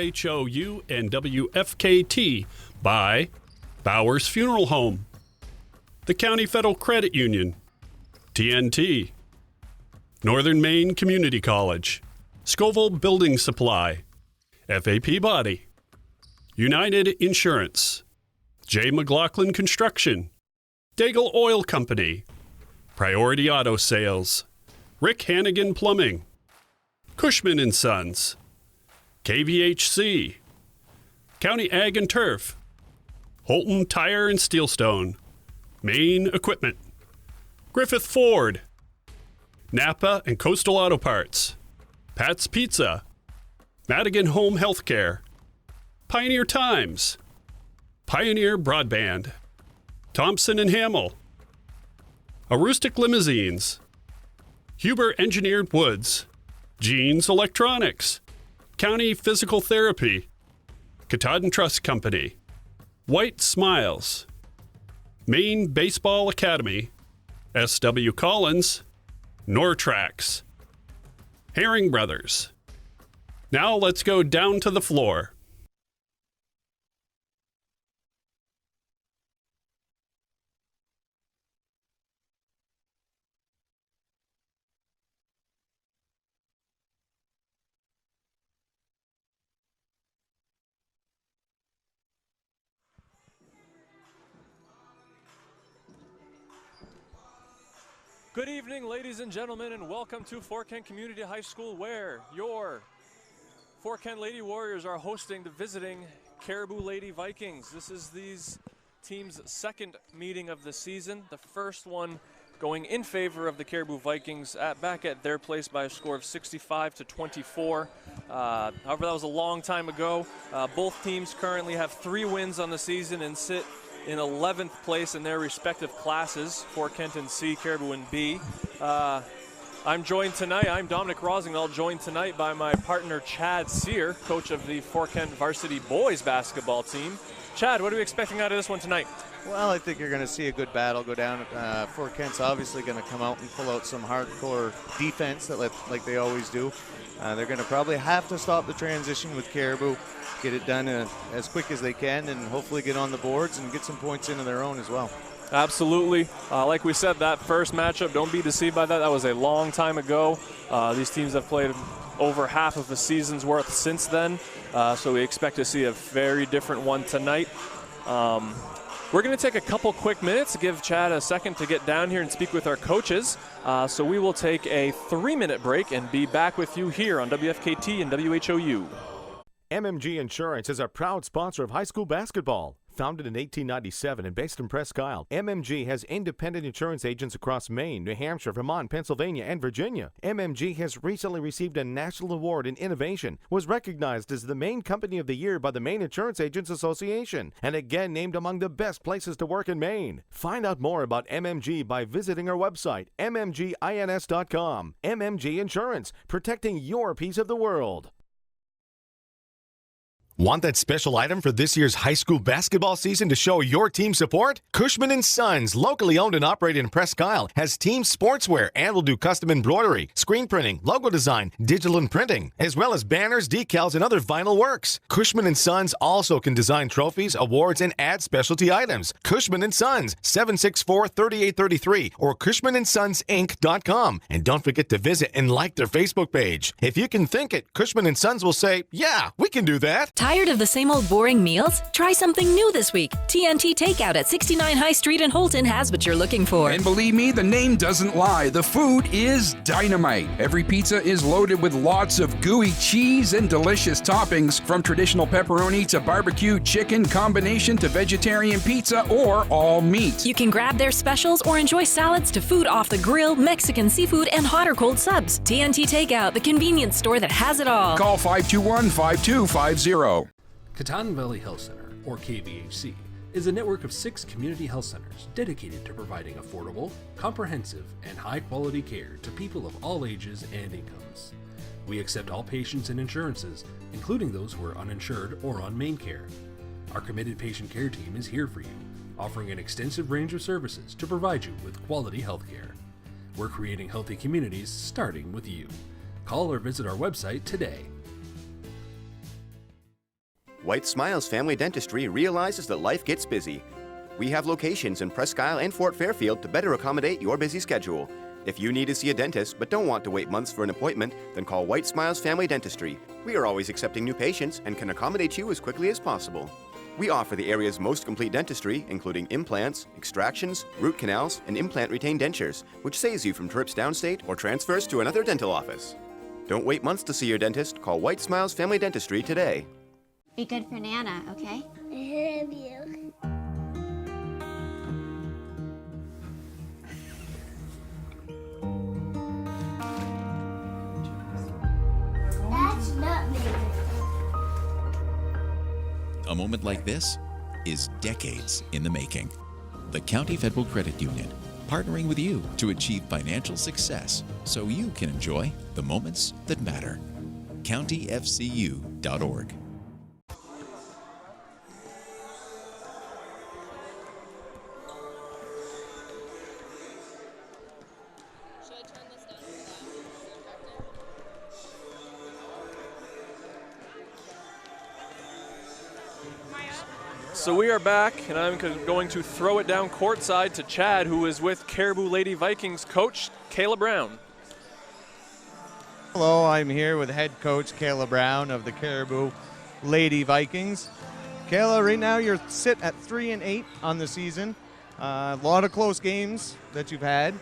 WHOU and WFKT by Bowers Funeral Home, the County Federal Credit Union, TNT, Northern Maine Community College, Scoville Building Supply, FAP Body, United Insurance, J. McLaughlin Construction, Daigle Oil Company, Priority Auto Sales, Rick Hannigan Plumbing, Cushman & Sons, KVHC, County Ag and Turf, Holton Tire and Steelstone, Maine Equipment, Griffith Ford, Napa and Coastal Auto Parts, Pat's Pizza, Madigan Home Healthcare, Pioneer Times, Pioneer Broadband, Thompson and Hamill, Aroostook Limousines, Huber Engineered Woods, Jeans Electronics, County Physical Therapy, Katahdin Trust Company, White Smiles, Maine Baseball Academy, S.W. Collins, Nortrax, Herring Brothers. Now let's go down to the floor. Good evening, ladies and gentlemen, and welcome to Fort Kent Community High School, where your Fort Kent Lady Warriors are hosting the visiting Caribou Lady Vikings. This is these teams' second meeting of the season, the first one going in favor of the Caribou Vikings back at their place by a score of 65-24. However, that was a long time ago. Both teams currently have 3 wins on the season and sit in 11th place in their respective classes, Fort Kent in C, Caribou in B. I'm joined tonight, I'm Dominic Rosingall, joined tonight by my partner Chad Sear, coach of the Fort Kent varsity boys basketball team. Chad, what are we expecting out of this one tonight? Well, I think you're going to see a good battle go down. Fort Kent's obviously going to come out and pull out some hardcore defense like they always do. They're going to probably have to stop the transition with Caribou, get it done as quick as they can, and hopefully get on the boards and get some points into their own as well. Absolutely. Like we said, that first matchup, don't be deceived by that. That was a long time ago. These teams have played over half of a season's worth since then, so we expect to see a very different one tonight. We're going to take a couple quick minutes to give Chad a second to get down here and speak with our coaches. So we will take a 3-minute break and be back with you here on WFKT and WHOU. MMG Insurance is a proud sponsor of high school basketball. Founded in 1897 and based in Presque Isle, MMG has independent insurance agents across Maine, New Hampshire, Vermont, Pennsylvania, and Virginia. MMG has recently received a national award in innovation, was recognized as the Maine Company of the Year by the Maine Insurance Agents Association, and again named among the best places to work in Maine. Find out more about MMG by visiting our website, mmgins.com. MMG Insurance, protecting your piece of the world. Want that special item for this year's high school basketball season to show your team support? Cushman & Sons, locally owned and operated in Presque Isle, has team sportswear and will do custom embroidery, screen printing, logo design, digital and printing, as well as banners, decals, and other vinyl works. Cushman & Sons also can design trophies, awards, and add specialty items. Cushman & Sons, 764-3833 or CushmanandSonsInc.com. And don't forget to visit and like their Facebook page. If you can think it, Cushman & Sons will say, yeah, we can do that. Tired of the same old boring meals? Try something new this week. TNT Takeout at 69 High Street in Holton has what you're looking for. And believe me, the name doesn't lie. The food is dynamite. Every pizza is loaded with lots of gooey cheese and delicious toppings, from traditional pepperoni to barbecue chicken combination to vegetarian pizza or all meat. You can grab their specials or enjoy salads to food off the grill, Mexican seafood, and hot or cold subs. TNT Takeout, the convenience store that has it all. Call 521-5250. Katahdin Valley Health Center, or KVHC, is a network of 6 community health centers dedicated to providing affordable, comprehensive, and high-quality care to people of all ages and incomes. We accept all patients and insurances, including those who are uninsured or on Maine Care. Our committed patient care team is here for you, offering an extensive range of services to provide you with quality health care. We're creating healthy communities starting with you. Call or visit our website today. White Smiles Family Dentistry realizes that life gets busy. We have locations in Presque Isle and Fort Fairfield to better accommodate your busy schedule. If you need to see a dentist but don't want to wait months for an appointment, then call White Smiles Family Dentistry. We are always accepting new patients and can accommodate you as quickly as possible. We offer the area's most complete dentistry, including implants, extractions, root canals, and implant-retained dentures, which saves you from trips downstate or transfers to another dental office. Don't wait months to see your dentist. Call White Smiles Family Dentistry today. Be good for Nana, okay? I love you. That's not me. A moment like this is decades in the making. The County Federal Credit Union, partnering with you to achieve financial success so you can enjoy the moments that matter. countyfcu.org. So we are back, and I'm going to throw it down courtside to Chad, who is with Caribou Lady Vikings coach Kayla Brown. Hello, I'm here with head coach Kayla Brown of the Caribou Lady Vikings. Kayla, right now you're sit at 3-8 on the season. A lot of close games that you've had.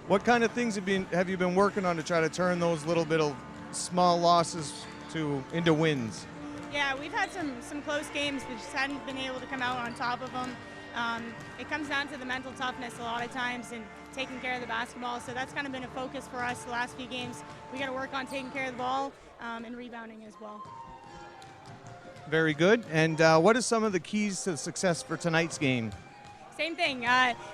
What kind of things have you been working on to try to turn those little bit of small losses into wins? Yeah, we've had some close games. We just hadn't been able to come out on top of them. It comes down to the mental toughness a lot of times and taking care of the basketball. So that's kind of been a focus for us the last few games. We got to work on taking care of the ball and rebounding as well. Very good. And what are some of the keys to success for tonight's game? Same thing.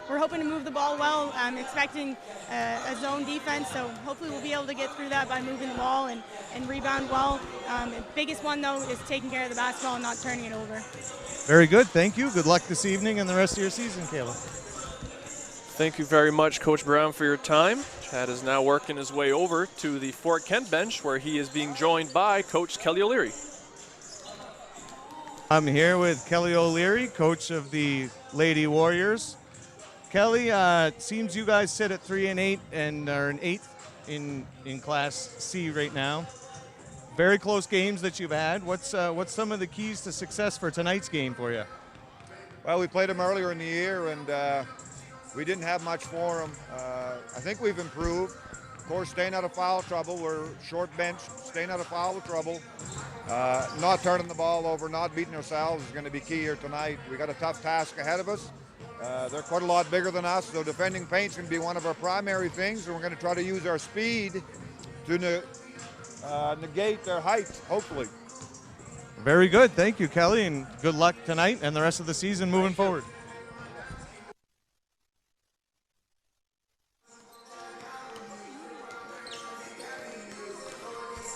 We're hoping to move the ball well. I'm expecting a zone defense, so hopefully we'll be able to get through that by moving the ball and rebound well. The biggest one, though, is taking care of the basketball and not turning it over. Very good. Thank you. Good luck this evening and the rest of your season, Kayla. Thank you very much, Coach Brown, for your time. Chad is now working his way over to the Fort Kent bench, where he is being joined by Coach Kelly O'Leary. I'm here with Kelly O'Leary, coach of the Lady Warriors. Kelly, it seems you guys sit at 3-8 and are in 8th in Class C right now. Very close games that you've had. What's some of the keys to success for tonight's game for you? Well, we played them earlier in the year, and we didn't have much for them. I think we've improved. Of course, staying out of foul trouble. We're short bench, staying out of foul trouble. Not turning the ball over, not beating ourselves is going to be key here tonight. We got a tough task ahead of us. They're quite a lot bigger than us, so defending paint's going to be one of our primary things, and we're going to try to use our speed to negate their height, hopefully. Very good. Thank you, Kelly, and good luck tonight and the rest of the season moving forward.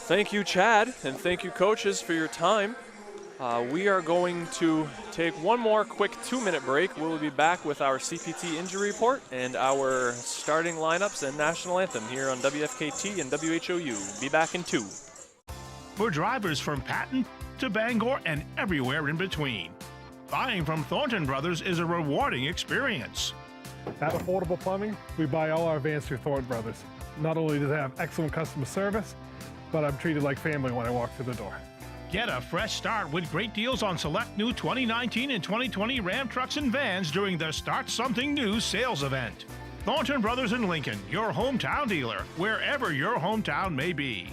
Thank you, Chad, and thank you, coaches, for your time. We are going to take one more quick 2-minute break. We'll be back with our CPT injury report and our starting lineups and national anthem here on WFKT and WHOU. Be back in 2. For drivers from Patton to Bangor and everywhere in between, buying from Thornton Brothers is a rewarding experience. At Affordable Plumbing, we buy all our vans through Thornton Brothers. Not only do they have excellent customer service, but I'm treated like family when I walk through the door. Get a fresh start with great deals on select new 2019 and 2020 Ram trucks and vans during the Start Something New sales event. Thornton Brothers in Lincoln, your hometown dealer, wherever your hometown may be.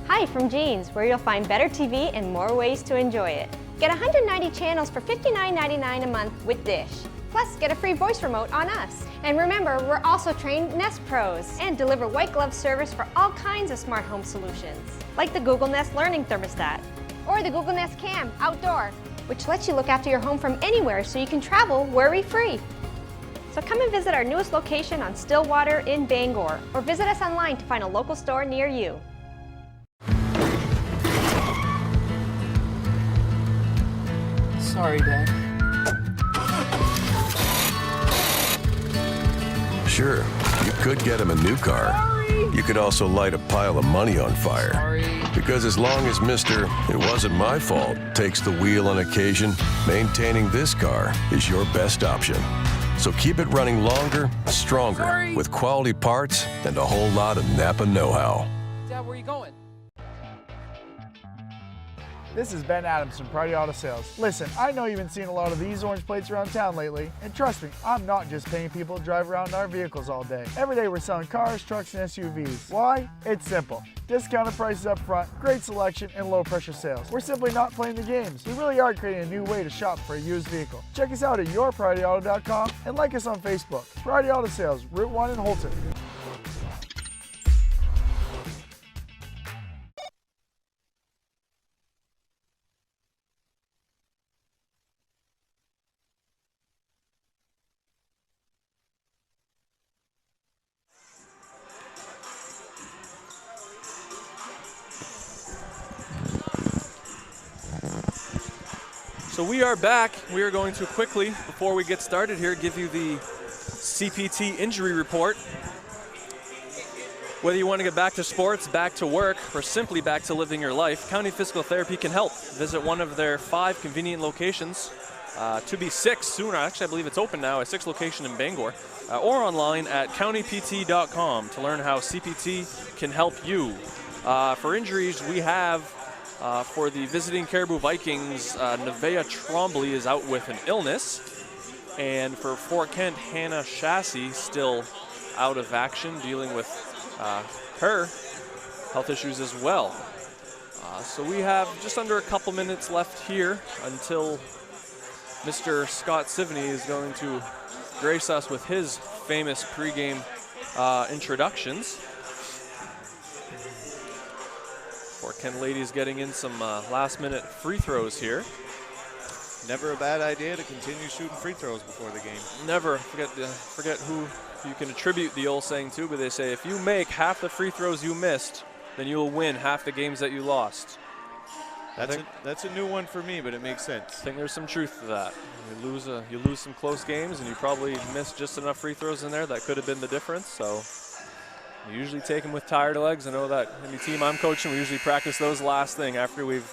Hi from Jeans, where you'll find better TV and more ways to enjoy it. Get 190 channels for $59.99 a month with Dish. Plus, get a free voice remote on us. And remember, we're also trained Nest Pros and deliver white glove service for all kinds of smart home solutions, like the Google Nest Learning Thermostat or the Google Nest Cam Outdoor, which lets you look after your home from anywhere so you can travel worry-free. So come and visit our newest location on Stillwater in Bangor, or visit us online to find a local store near you. Sorry, Dad. Sure, you could get him a new car. You You could also light a pile of money on fire. Sorry. Because as long as Mr. It wasn't my fault takes the wheel on occasion, maintaining this car is your best option. So keep it running longer, stronger, with quality parts and a whole lot of Napa know-how. Dad, where are you going? This is Ben Adams from Priority Auto Sales. Listen, I know you've been seeing a lot of these orange plates around town lately, and trust me, I'm not just paying people to drive around our vehicles all day. Every day we're selling cars, trucks, and SUVs. Why? It's simple. Discounted prices up front, great selection, and low pressure sales. We're simply not playing the games. We really are creating a new way to shop for a used vehicle. Check us out at yourpriorityauto.com and like us on Facebook. Priority Auto Sales, Route 1 in Holton. So we are back. We are going to quickly, before we get started here, give you the CPT injury report. Whether you want to get back to sports, back to work, or simply back to living your life, County Physical Therapy can help. Visit one of their 5 convenient locations, to be 6 soon. Actually, I believe it's open now, a 6th location in Bangor, or online at countypt.com to learn how CPT can help you. For injuries, we have for the visiting Caribou Vikings, Nevaeh Trombley is out with an illness. And for Fort Kent, Hannah Chassis still out of action, dealing with her health issues as well. So we have just under a couple minutes left here until Mr. Scott Sivney is going to grace us with his famous pregame introductions. Fort Kent ladies getting in some last-minute free throws here. Never a bad idea to continue shooting free throws before the game. Never. Forget who you can attribute the old saying to, but they say if you make half the free throws you missed, then you'll win half the games that you lost. That's a new one for me, but it makes sense. I think there's some truth to that. You lose some close games, and you probably missed just enough free throws in there that could have been the difference. So you usually take them with tired legs. I know that any team I'm coaching, we usually practice those last thing after we've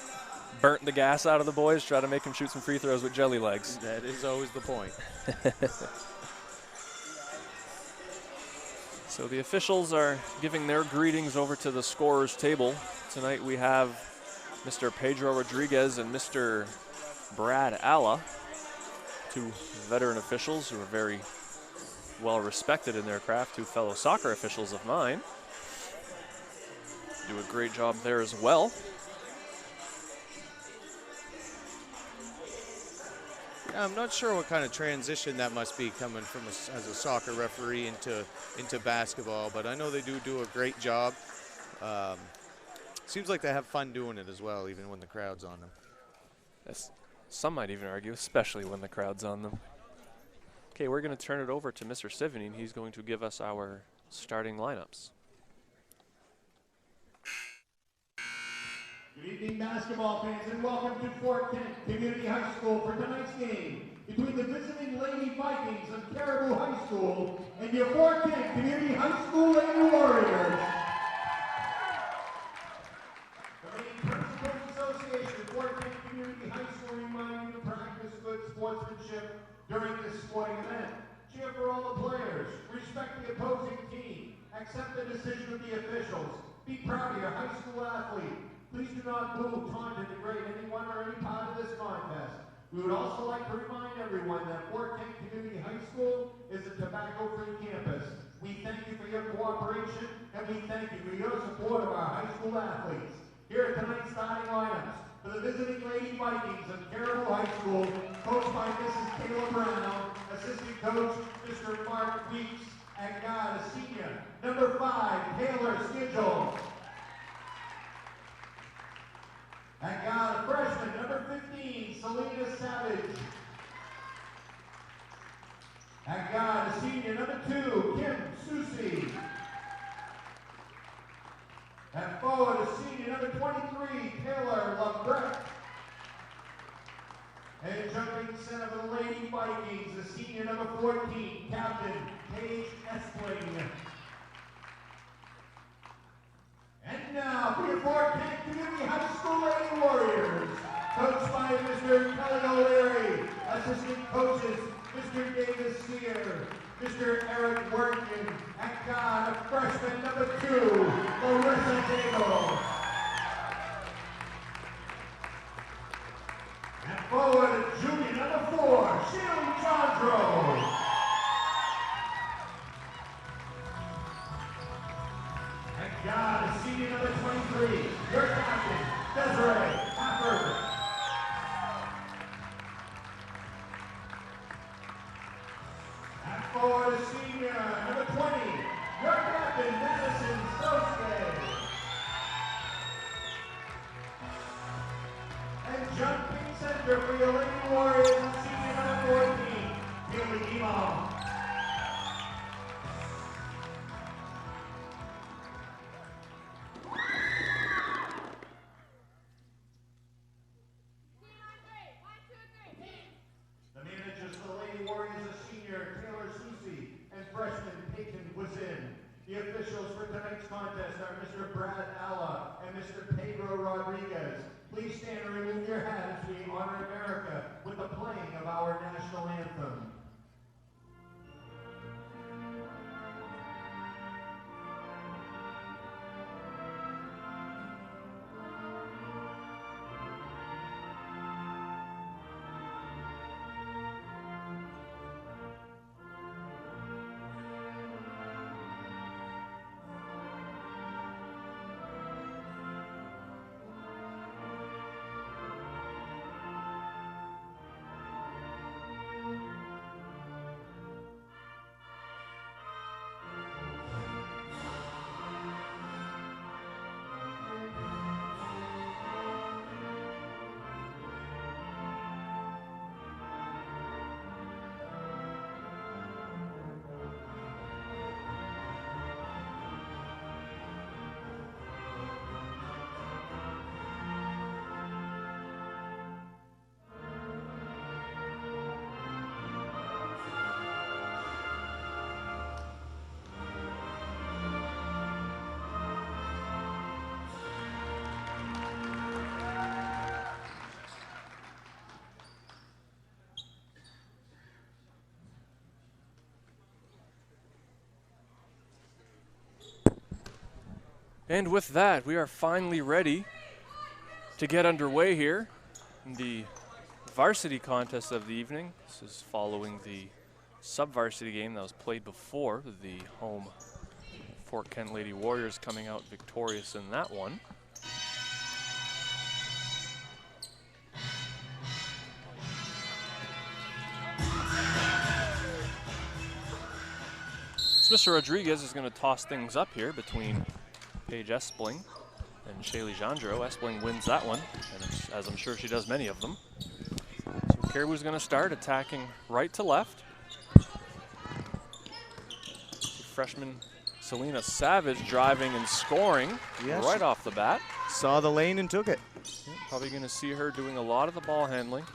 burnt the gas out of the boys, try to make them shoot some free throws with jelly legs. That is always the point. So the officials are giving their greetings over to the scorer's table. Tonight we have Mr. Pedro Rodriguez and Mr. Brad Alla, 2 veteran officials who are very well respected in their craft, 2 fellow soccer officials of mine. Do a great job there as well. Yeah, I'm not sure what kind of transition that must be coming from as a soccer referee into basketball, but I know they do a great job. Seems like they have fun doing it as well, even when the crowd's on them. Some might even argue, especially when the crowd's on them. Okay, we're going to turn it over to Mr. Sivney, and he's going to give us our starting lineups. Good evening, basketball fans, and welcome to Fort Kent Community High School for tonight's game between the visiting Lady Vikings of Caribou High School and your Fort Kent Community High School Lady Warriors. The Maine Principals Association of Fort Kent Community High School remind you to practice good sportsmanship during this sporting event. Cheer for all the players, respect the opposing team, accept the decision of the officials, be proud of your high school athlete. Please do not boo, taunt, and degrade anyone or any part of this contest. We would also like to remind everyone that Fort Kent Community High School is a tobacco-free campus. We thank you for your cooperation, and we thank you for your support of our high school athletes. Here are tonight's starting lineups for the visiting Lady Vikings of Caribou High School, coached by Mrs. Kayla Brown, assistant coach Mr. Mark Weeks, and guard, a senior, number 5, Taylor Schedule. And got a freshman, number 15, Selena Savage. And got a senior, number 2, Kim Susi. And forward, a senior, number 23, Taylor LaBrette. And jumping center for the Lady Vikings, a senior, number 14, Captain Paige Espling. now for your Fort Kent Community High School Lady Warriors, coached by Mr. Kelly O'Leary, assistant coaches Mr. Davis Sear, Mr. Eric Workman, and God, freshman number 2, Marissa Daigle. And forward, junior number 4, Sheila Chandro. And God, senior number 23, your captain, Desiree Hafford. And for the senior, number 20, your captain, Madison Stokes. And jumping center for your Lady Warriors, senior number 14, Haley Emo. The managers for the Lady Warriors are senior Taylor Susi and freshman Peyton Wizin. The officials for tonight's contest are Mr. Brad Alla and Mr. Pedro Rodriguez. Please stand and remove your hat as we honor America with the playing of our national anthem. And with that, we are finally ready to get underway here in the varsity contest of the evening. This is following the sub-varsity game that was played before, the home Fort Kent Lady Warriors coming out victorious in that one. So Mr. Rodriguez is going to toss things up here between Paige Espling and Shaylee Jandro. Espling wins that one, and as I'm sure she does many of them. So Caribou's going to start attacking right to left. Freshman Selena Savage driving and scoring right off the bat. Saw the lane and took it. Yeah, probably going to see her doing a lot of the ball handling.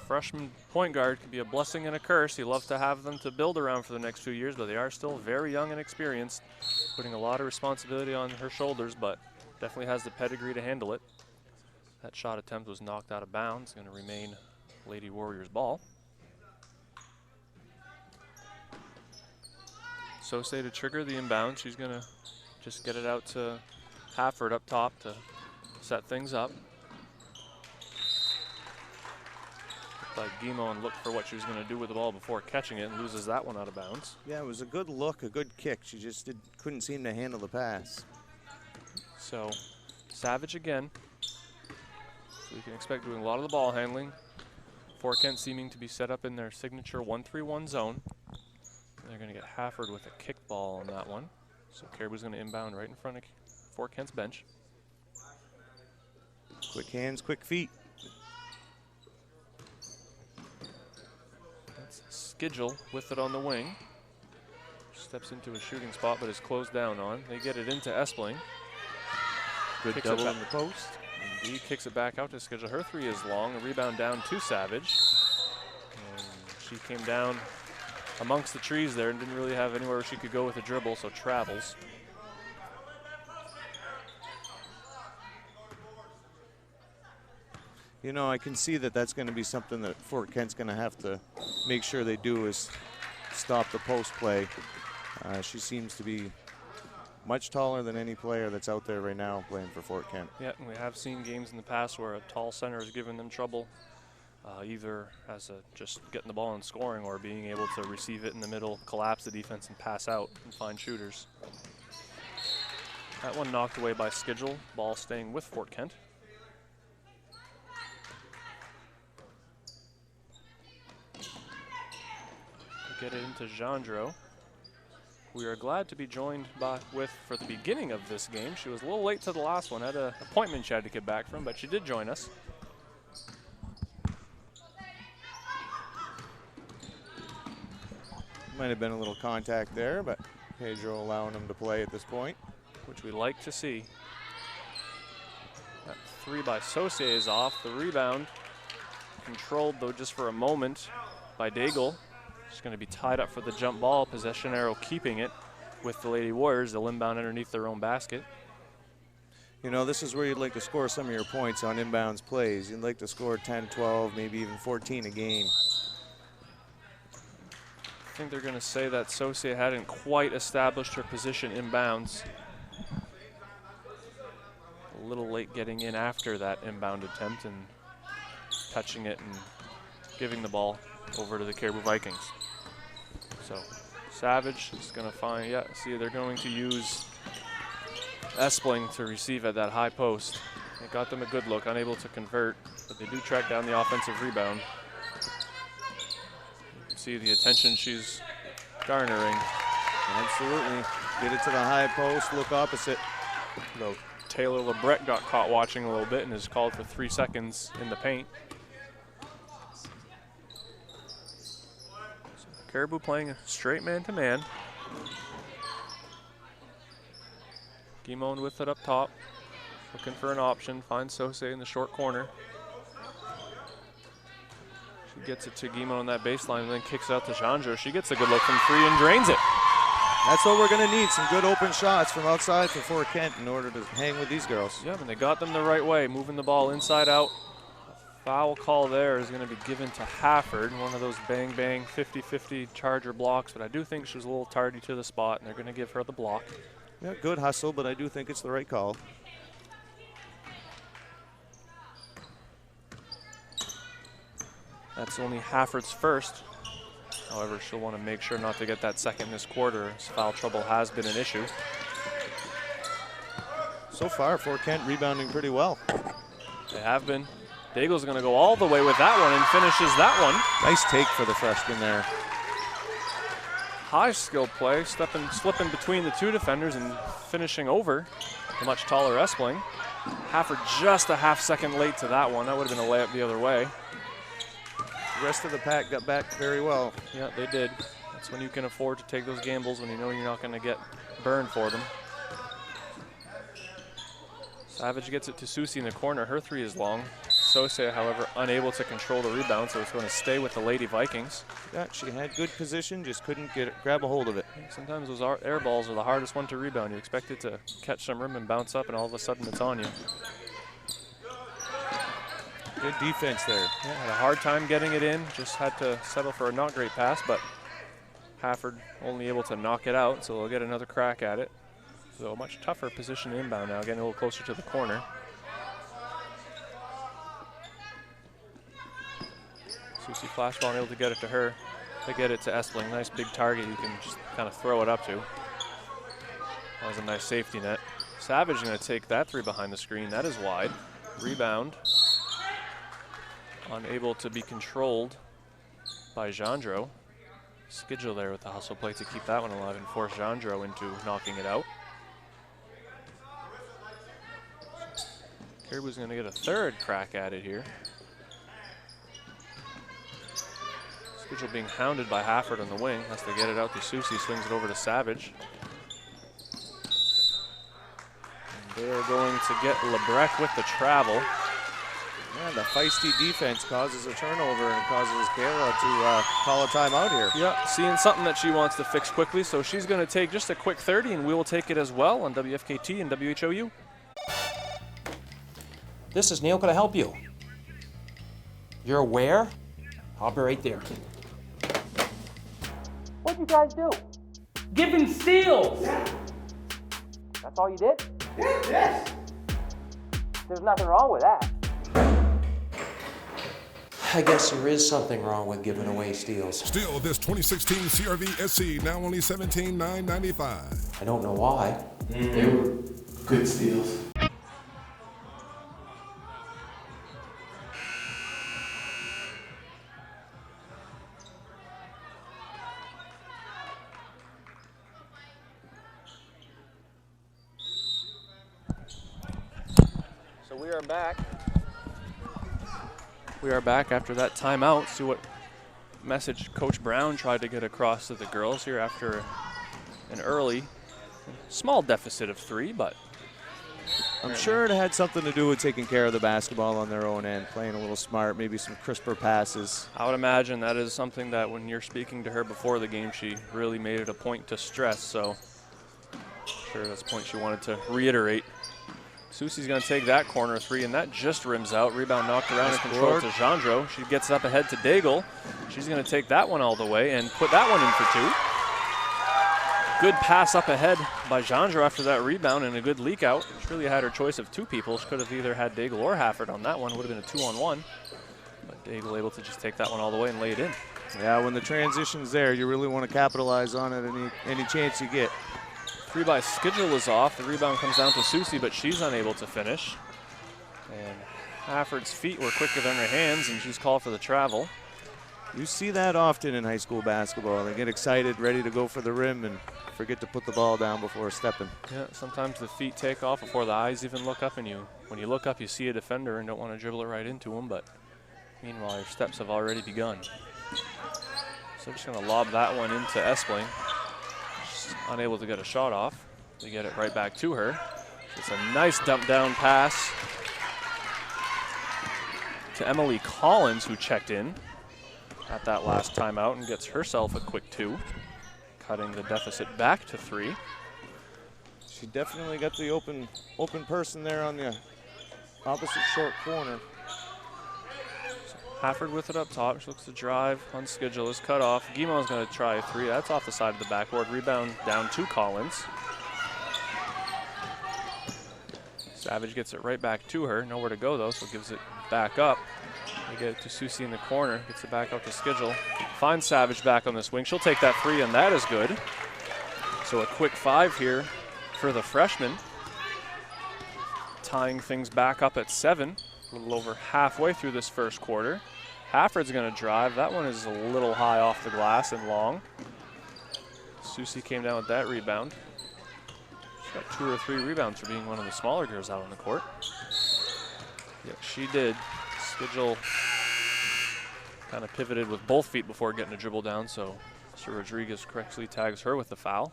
Freshman point guard can be a blessing and a curse. You love to have them to build around for the next few years, but they are still very young and experienced, putting a lot of responsibility on her shoulders, but definitely has the pedigree to handle it. That shot attempt was knocked out of bounds, going to remain Lady Warriors ball. Sosei to trigger the inbound. She's going to just get it out to Hafford up top to set things up. Like Guimon looked for what she was going to do with the ball before catching it and loses that one out of bounds. Yeah, it was a good look, a good kick. She just couldn't seem to handle the pass. So Savage again. So we can expect doing a lot of the ball handling. Fort Kent seeming to be set up in their signature 1-3-1 zone. They're going to get Hafford with a kick ball on that one. So Caribou's going to inbound right in front of Fort Kent's bench. Quick hands, quick feet. Schedule with it on the wing. Steps into a shooting spot, but is closed down on. They get it into Espling. Good Kicks double in the post. Indeed, kicks it back out to Schedule. Her three is long. A rebound down to Savage. And she came down amongst the trees there and didn't really have anywhere she could go with a dribble, so travels. You know, I can see that that's going to be something that Fort Kent's going to have to make sure they do, is stop the post play. She seems to be much taller than any player that's out there right now playing for Fort Kent. Yeah, and we have seen games in the past where a tall center has given them trouble, either as just getting the ball and scoring or being able to receive it in the middle, collapse the defense, and pass out and find shooters. That one knocked away by Schedule, ball staying with Fort Kent. Get it into Gendreau. We are glad to be joined with for the beginning of this game. She was a little late to the last one, had an appointment she had to get back from, but she did join us. Might have been a little contact there, but Pedro allowing him to play at this point, which we like to see. That three by Saucier is off. The rebound controlled, though, just for a moment by Daigle. She's going to be tied up for the jump ball. Possession arrow keeping it with the Lady Warriors. They'll inbound underneath their own basket. You know, this is where you'd like to score some of your points on inbounds plays. You'd like to score 10, 12, maybe even 14 a game. I think they're going to say that Saucier hadn't quite established her position inbounds. A little late getting in after that inbound attempt and touching it and giving the ball over to the Caribou Vikings. So Savage is going to find, see, they're going to use Espling to receive at that high post. It got them a good look, unable to convert, but they do track down the offensive rebound. You can see the attention she's garnering. Absolutely. Get it to the high post, look opposite. Though Taylor LeBret got caught watching a little bit and is called for 3 seconds in the paint. Caribou playing a straight man-to-man. Guimond with it up top, looking for an option, finds Saucier in the short corner. She gets it to Guimond on that baseline and then kicks it out to Gendreau. She gets a good look from 3 and drains it. That's what we're going to need, some good open shots from outside for Fort Kent in order to hang with these girls. Yeah, and they got them the right way, moving the ball inside out. Foul call there is going to be given to Hafford, one of those bang-bang 50-50 Charger blocks, but I do think she was a little tardy to the spot, and they're going to give her the block. Yeah, good hustle, but I do think it's the right call. That's only Hafford's first. However, she'll want to make sure not to get that second this quarter, as foul trouble has been an issue. So far, Fort Kent rebounding pretty well. They have been. Daigle's going to go all the way with that one and finishes that one. Nice take for the freshman there. High skill play, slipping between the two defenders and finishing over the much taller Espling. Hafford just a half second late to that one. That would have been a layup the other way. The rest of the pack got back very well. Yeah, they did. That's when you can afford to take those gambles, when you know you're not going to get burned for them. Savage gets it to Susie in the corner. Her three is long. Saucier, however, unable to control the rebound, so it's going to stay with the Lady Vikings. Yeah, she had good position, just couldn't grab a hold of it. Sometimes those air balls are the hardest one to rebound. You expect it to catch some rim and bounce up, and all of a sudden it's on you. Good defense there. Yeah, had a hard time getting it in. Just had to settle for a not great pass, but Hafford only able to knock it out, so they'll get another crack at it. So a much tougher position inbound now, getting a little closer to the corner. Susie flashball able to get it to her. They get it to Espling. Nice big target you can just kind of throw it up to. That was a nice safety net. Savage going to take that three behind the screen. That is wide. Rebound. Unable to be controlled by Gendreau. Schedule there with the hustle play to keep that one alive and force Gendreau into knocking it out. Caribou's going to get a third crack at it here. Schedule being hounded by Hafford on the wing. Has to get it out to Susie, swings it over to Savage. And they're going to get Lebrecq with the travel. Yeah, Yeah, the feisty defense causes a turnover and causes Kayla to call a timeout here. Yeah, seeing something that she wants to fix quickly, so she's going to take just a quick 30, and we will take it as well on WFKT and WHOU. This is Neil. Can I help you? You're where? I'll be right there. What'd you guys do? Giving steals! Yeah. That's all you did? Yes! There's nothing wrong with that. I guess there is something wrong with giving away steals. Still, this 2016 CRV SC now only $17,995. I don't know why. They were good steals. So we are back. We are back after that timeout. See what message Coach Brown tried to get across to the girls here after an early, small deficit of 3, but I'm sure it had something to do with taking care of the basketball on their own end, playing a little smart, maybe some crisper passes. I would imagine that is something that when you're speaking to her before the game, she really made it a point to stress. So I'm sure that's a point she wanted to reiterate. Susie's going to take that corner 3, and that just rims out. Rebound knocked around and controlled to Jandro. She gets up ahead to Daigle. She's going to take that one all the way and put that one in for 2. Good pass up ahead by Jandro after that rebound and a good leak out. She really had her choice of 2 people. She could have either had Daigle or Hafford on that one. Would have been a 2-on-1. But Daigle able to just take that one all the way and lay it in. Yeah, when the transition's there, you really want to capitalize on it any chance you get. 3 by Schedule is off. The rebound comes down to Susie, but she's unable to finish. And Hafford's feet were quicker than her hands, and she's called for the travel. You see that often in high school basketball. They get excited, ready to go for the rim, and forget to put the ball down before stepping. Yeah, sometimes the feet take off before the eyes even look up, and when you look up, you see a defender and don't want to dribble it right into him, but meanwhile, your steps have already begun. So just going to lob that one into Espling. Unable to get a shot off. They get it right back to her. It's a nice dump down pass to Emily Collins, who checked in at that last timeout and gets herself a quick 2, cutting the deficit back to 3. She definitely got the open person there on the opposite short corner. Hafford with it up top. She looks to drive. On Schedule is cut off. Guimond's going to try a 3. That's off the side of the backboard. Rebound down to Collins. Savage gets it right back to her. Nowhere to go, though, so gives it back up. They get it to Susie in the corner. Gets it back out to Schedule. Finds Savage back on this wing. She'll take that 3, and that is good. So a quick 5 here for the freshman. Tying things back up at 7. A little over halfway through this first quarter. Hafford's going to drive. That one is a little high off the glass and long. Susie came down with that rebound. She's got 2 or 3 rebounds for being one of the smaller girls out on the court. Yeah, she did. Schedule kind of pivoted with both feet before getting a dribble down, so Sir Rodriguez correctly tags her with the foul.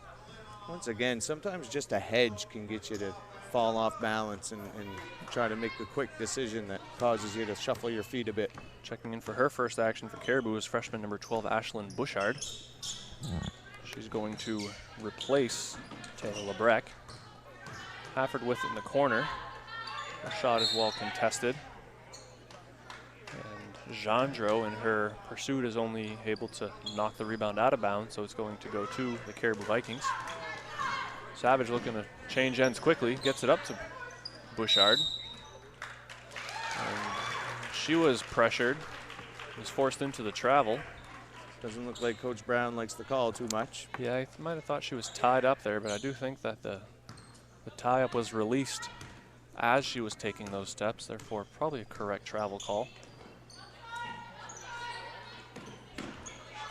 Once again, sometimes just a hedge can get you to fall off balance and try to make a quick decision that causes you to shuffle your feet a bit. Checking in for her first action for Caribou is freshman number 12, Ashlyn Bouchard. She's going to replace Taylor Lebrecq. Hafford with it in the corner. Her shot is well contested. And Jandro in her pursuit is only able to knock the rebound out of bounds, so it's going to go to the Caribou Vikings. Savage looking to change ends quickly, gets it up to Bouchard. And she was pressured, was forced into the travel. Doesn't look like Coach Brown likes the call too much. Yeah, I might have thought she was tied up there, but I do think that the tie-up was released as she was taking those steps, therefore probably a correct travel call.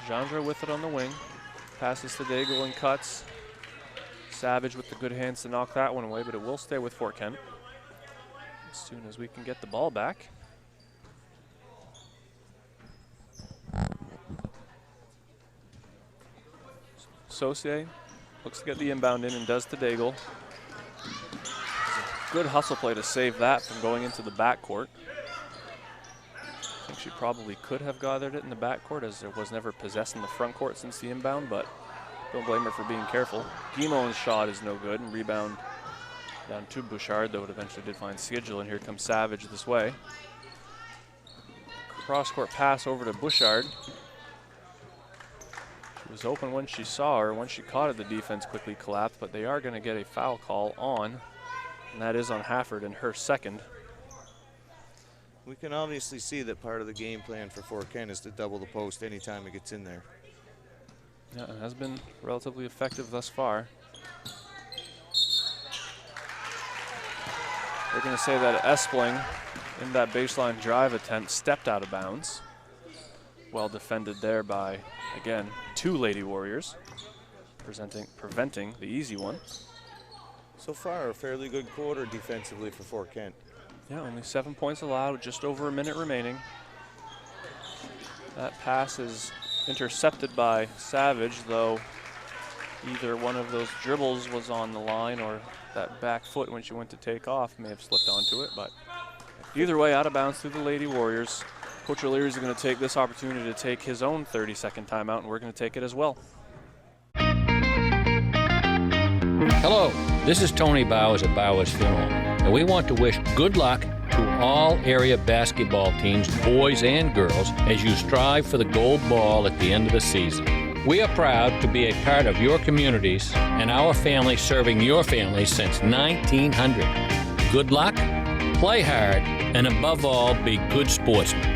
Jandro with it on the wing, passes to Daigle and cuts. Savage with the good hands to knock that one away, but it will stay with Fort Kent as soon as we can get the ball back. Saucier looks to get the inbound in and does to Daigle. Good hustle play to save that from going into the backcourt. she probably could have gathered it in the backcourt, as there was never possessed in the front court since the inbound, but don't blame her for being careful. Guimond's shot is no good, and rebound down to Bouchard, though it eventually did find Schedule, and here comes Savage this way. Cross-court pass over to Bouchard. She was open when she saw her. Once she caught it, the defense quickly collapsed, but they are going to get a foul call on, and that is on Hafford and her second. We can obviously see that part of the game plan for Fort Kent is to double the post anytime it gets in there. Yeah, it has been relatively effective thus far. They're going to say that Espling, in that baseline drive attempt, stepped out of bounds. Well defended there by, again, 2 Lady Warriors, preventing the easy one. So far, a fairly good quarter defensively for Fort Kent. Yeah, only 7 points allowed, just over a minute remaining. That pass is intercepted by Savage, though either one of those dribbles was on the line, or that back foot when she went to take off may have slipped onto it, but either way, out of bounds through the Lady Warriors. Coach O'Leary is going to take this opportunity to take his own 30-second timeout, and we're going to take it as well. Hello, this is Tony Bowers at Bowers Funeral, and we want to wish good luck to all area basketball teams, boys and girls, as you strive for the gold ball at the end of the season. We are proud to be a part of your communities and our family serving your family since 1900. Good luck, play hard, and above all, be good sportsmen.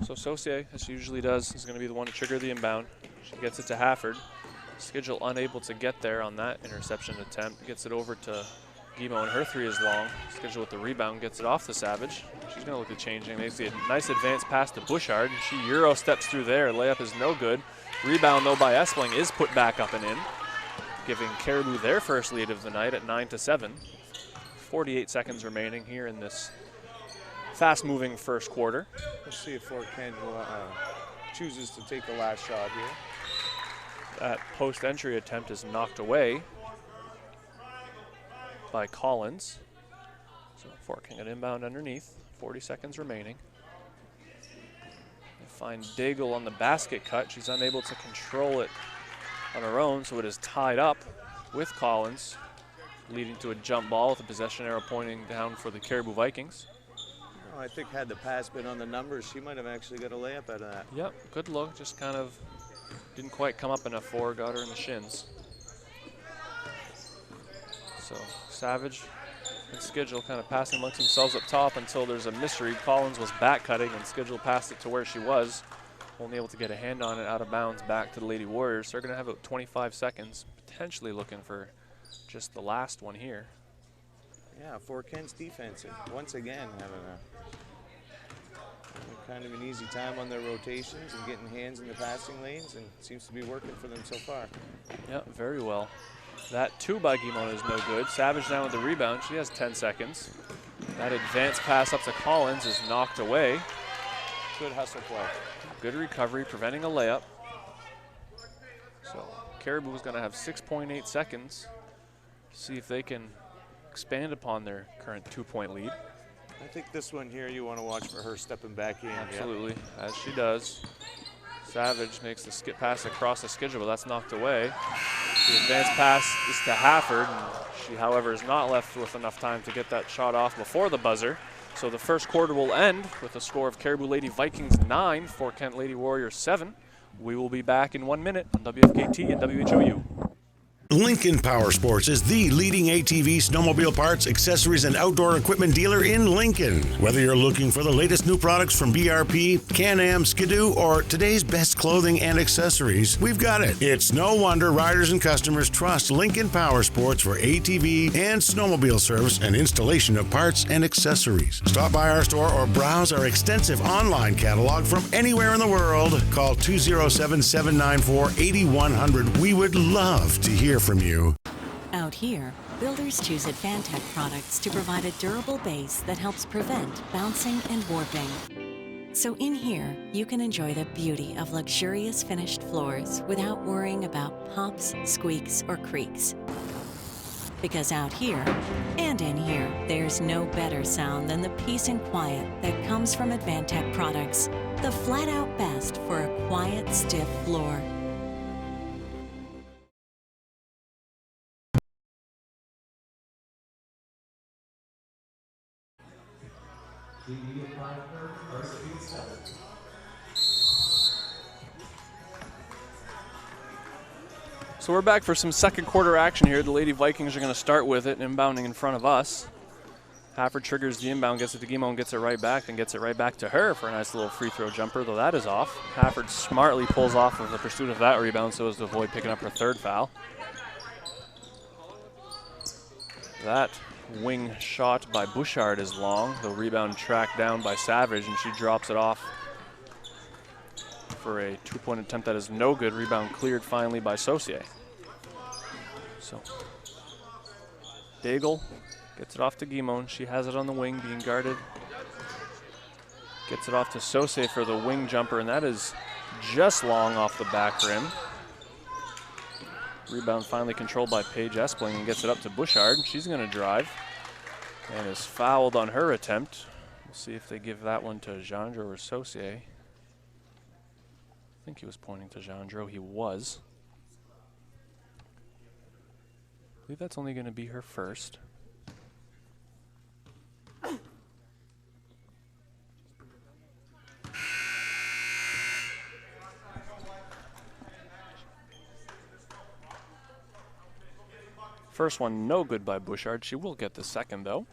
So Saucier, as she usually does, is going to be the one to trigger the inbound. She gets it to Hafford. Schedule unable to get there on that interception attempt. Gets it over to Guimond, and her 3 is long. Schedule with the rebound, gets it off to Savage. She's going to look at changing. They see a nice advance pass to Bouchard, and she Euro steps through there. Layup is no good. Rebound, though, by Espling is put back up and in, giving Caribou their first lead of the night at 9-7. 48 seconds remaining here in this fast-moving first quarter. Let's see if Fort Kent chooses to take the last shot here. That post-entry attempt is knocked away by Collins. So Fort Kent inbound underneath, 40 seconds remaining. They find Daigle on the basket cut. She's unable to control it on her own, so it is tied up with Collins, leading to a jump ball with a possession arrow pointing down for the Caribou Vikings. I think had the pass been on the numbers, she might have actually got a layup out of that. Yep, good look, just kind of didn't quite come up enough for her, got her in the shins. So Savage and Schedule kind of passing amongst themselves up top until there's a misread. Collins was back cutting and Schedule passed it to where she was, only able to get a hand on it out of bounds back to the Lady Warriors. So they're going to have about 25 seconds, potentially looking for just the last one here. Yeah, Fort Kent's defense, once again, having a kind of an easy time on their rotations and getting hands in the passing lanes, and it seems to be working for them so far. Yeah, very well. That 2 by Guimond is no good. Savage now with the rebound. She has 10 seconds. That advanced pass up to Collins is knocked away. Good hustle play. Good recovery, preventing a layup. So Caribou is going to have 6.8 seconds. See if they can expand upon their current 2-point lead. I think this one here you want to watch for her stepping back in. Absolutely, as she does. Savage makes the skip pass across the Schedule, but that's knocked away. The advanced pass is to Hafford, and she, however, is not left with enough time to get that shot off before the buzzer. So the first quarter will end with a score of Caribou Lady Vikings 9, Fort Kent Lady Warriors 7. We will be back in 1 minute on WFKT and WHOU. Lincoln Power Sports is the leading ATV, snowmobile parts, accessories, and outdoor equipment dealer in Lincoln. Whether you're looking for the latest new products from BRP, Can-Am, Skidoo, or today's best clothing and accessories, we've got it. It's no wonder riders and customers trust Lincoln Power Sports for ATV and snowmobile service and installation of parts and accessories. Stop by our store or browse our extensive online catalog from anywhere in the world. Call 207-794-8100. We would love to hear from you. Out here, builders choose Advantech products to provide a durable base that helps prevent bouncing and warping. So in here, you can enjoy the beauty of luxurious finished floors without worrying about pops, squeaks, or creaks. Because out here, and in here, there's no better sound than the peace and quiet that comes from Advantech products. The flat-out best for a quiet, stiff floor. So we're back for some second quarter action here. The Lady Vikings are going to start with it, inbounding in front of us. Hafford triggers the inbound, gets it to Guimond, gets it right back, and gets it right back to her for a nice little free throw jumper, though that is off. Hafford smartly pulls off of the pursuit of that rebound so as to avoid picking up her third foul. That wing shot by Bouchard is long. The rebound tracked down by Savage, and she drops it off for a two-point attempt that is no good. Rebound cleared finally by Saucier. So Daigle gets it off to Guimond. She has it on the wing, being guarded. Gets it off to Saucier for the wing jumper, and that is just long off the back rim. Rebound finally controlled by Paige Espling and gets it up to Bouchard. She's going to drive and is fouled on her attempt. We'll see if they give that one to Gendreau or Saucier. I think he was pointing to Gendreau. He was. I believe that's only going to be her first. First one no good by Bouchard. She will get the second though.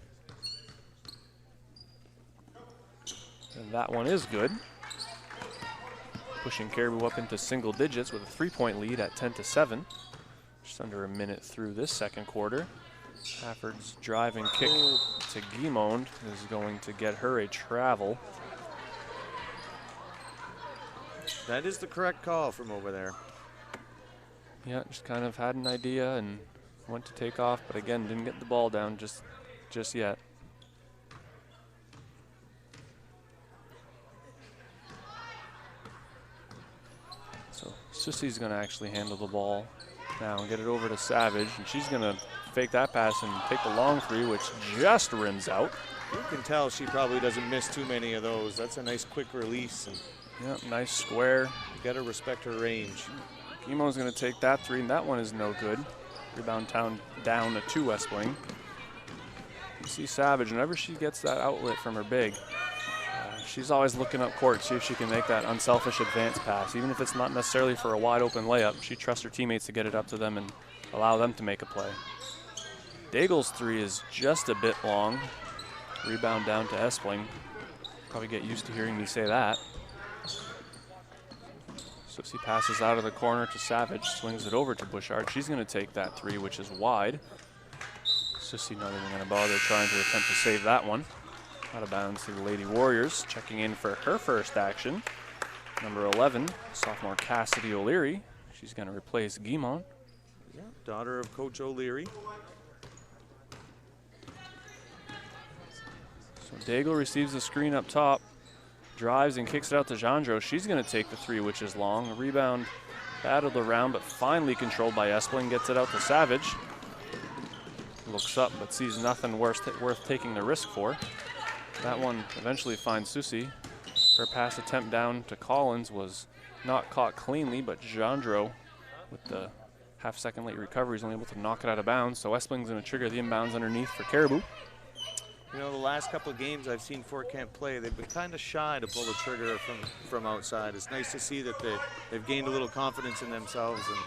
And that one is good. Pushing Caribou up into single digits with a 3-point lead at 10-7. Just under a minute through this second quarter. Hafford's drive and kick to Guimond is going to get her a travel. That is the correct call from over there. Yeah, just kind of had an idea and went to take off, but again, didn't get the ball down just yet. So Susie's going to actually handle the ball now and get it over to Savage, and she's going to fake that pass and take the long three, which just rims out. You can tell she probably doesn't miss too many of those. That's a nice quick release. And yeah, nice square. You got to respect her range. Guimond's going to take that three, and that one is no good. Rebound down to Espling. You see Savage, whenever she gets that outlet from her big, she's always looking up court, see if she can make that unselfish advance pass. Even if it's not necessarily for a wide open layup, she trusts her teammates to get it up to them and allow them to make a play. Daigle's three is just a bit long. Rebound down to Espling. Probably get used to hearing me say that. Susie passes out of the corner to Savage, swings it over to Bouchard. She's going to take that three, which is wide. Susie not even going to bother trying to attempt to save that one. Out of bounds to the Lady Warriors. Checking in for her first action. Number 11, sophomore Cassidy O'Leary. She's going to replace Guimond. Yeah, daughter of Coach O'Leary. So Daigle receives the screen up top. Drives and kicks it out to Gendreau. She's going to take the three, which is long. A rebound battled around, but finally controlled by Espling. Gets it out to Savage. Looks up, but sees nothing worth taking the risk for. That one eventually finds Susie. Her pass attempt down to Collins was not caught cleanly, but Gendreau, with the half-second late recovery, is only able to knock it out of bounds. So Espling's going to trigger the inbounds underneath for Caribou. You know, the last couple of games I've seen Fort Kent play, they've been kind of shy to pull the trigger from outside. It's nice to see that they've gained a little confidence in themselves and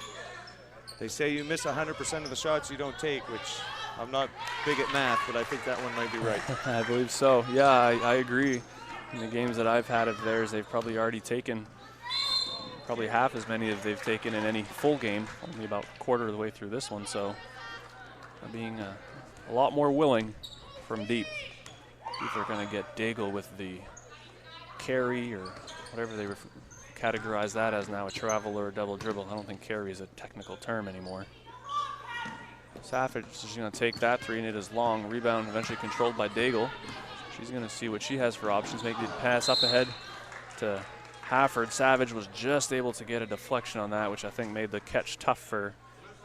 They say you miss 100% of the shots you don't take, which I'm not big at math, but I think that one might be right. I believe so. Yeah, I agree. In the games that I've had of theirs, they've probably already taken probably half as many as they've taken in any full game, only about a quarter of the way through this one. So being a lot more willing from deep. If they're going to get Daigle with the carry or whatever they categorize that as now, a travel or a double dribble. I don't think carry is a technical term anymore. Savage is going to take that three, and it is long. Rebound eventually controlled by Daigle. She's going to see what she has for options. Make the pass up ahead to Hafford. Savage was just able to get a deflection on that, which I think made the catch tough for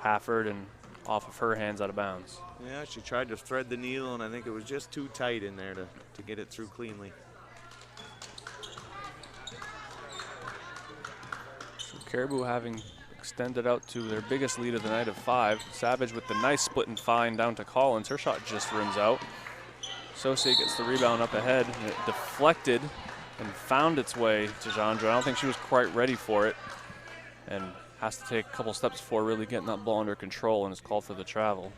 Hafford and off of her hands out of bounds. Yeah, she tried to thread the needle, and I think it was just too tight in there to get it through cleanly. So Caribou having extended out to their biggest lead of the night of 5. Savage with the nice split and fine down to Collins. Her shot just rims out. Saucier gets the rebound up ahead, and it deflected and found its way to Jandra. I don't think she was quite ready for it, and has to take a couple steps before really getting that ball under control, and is called for the travel.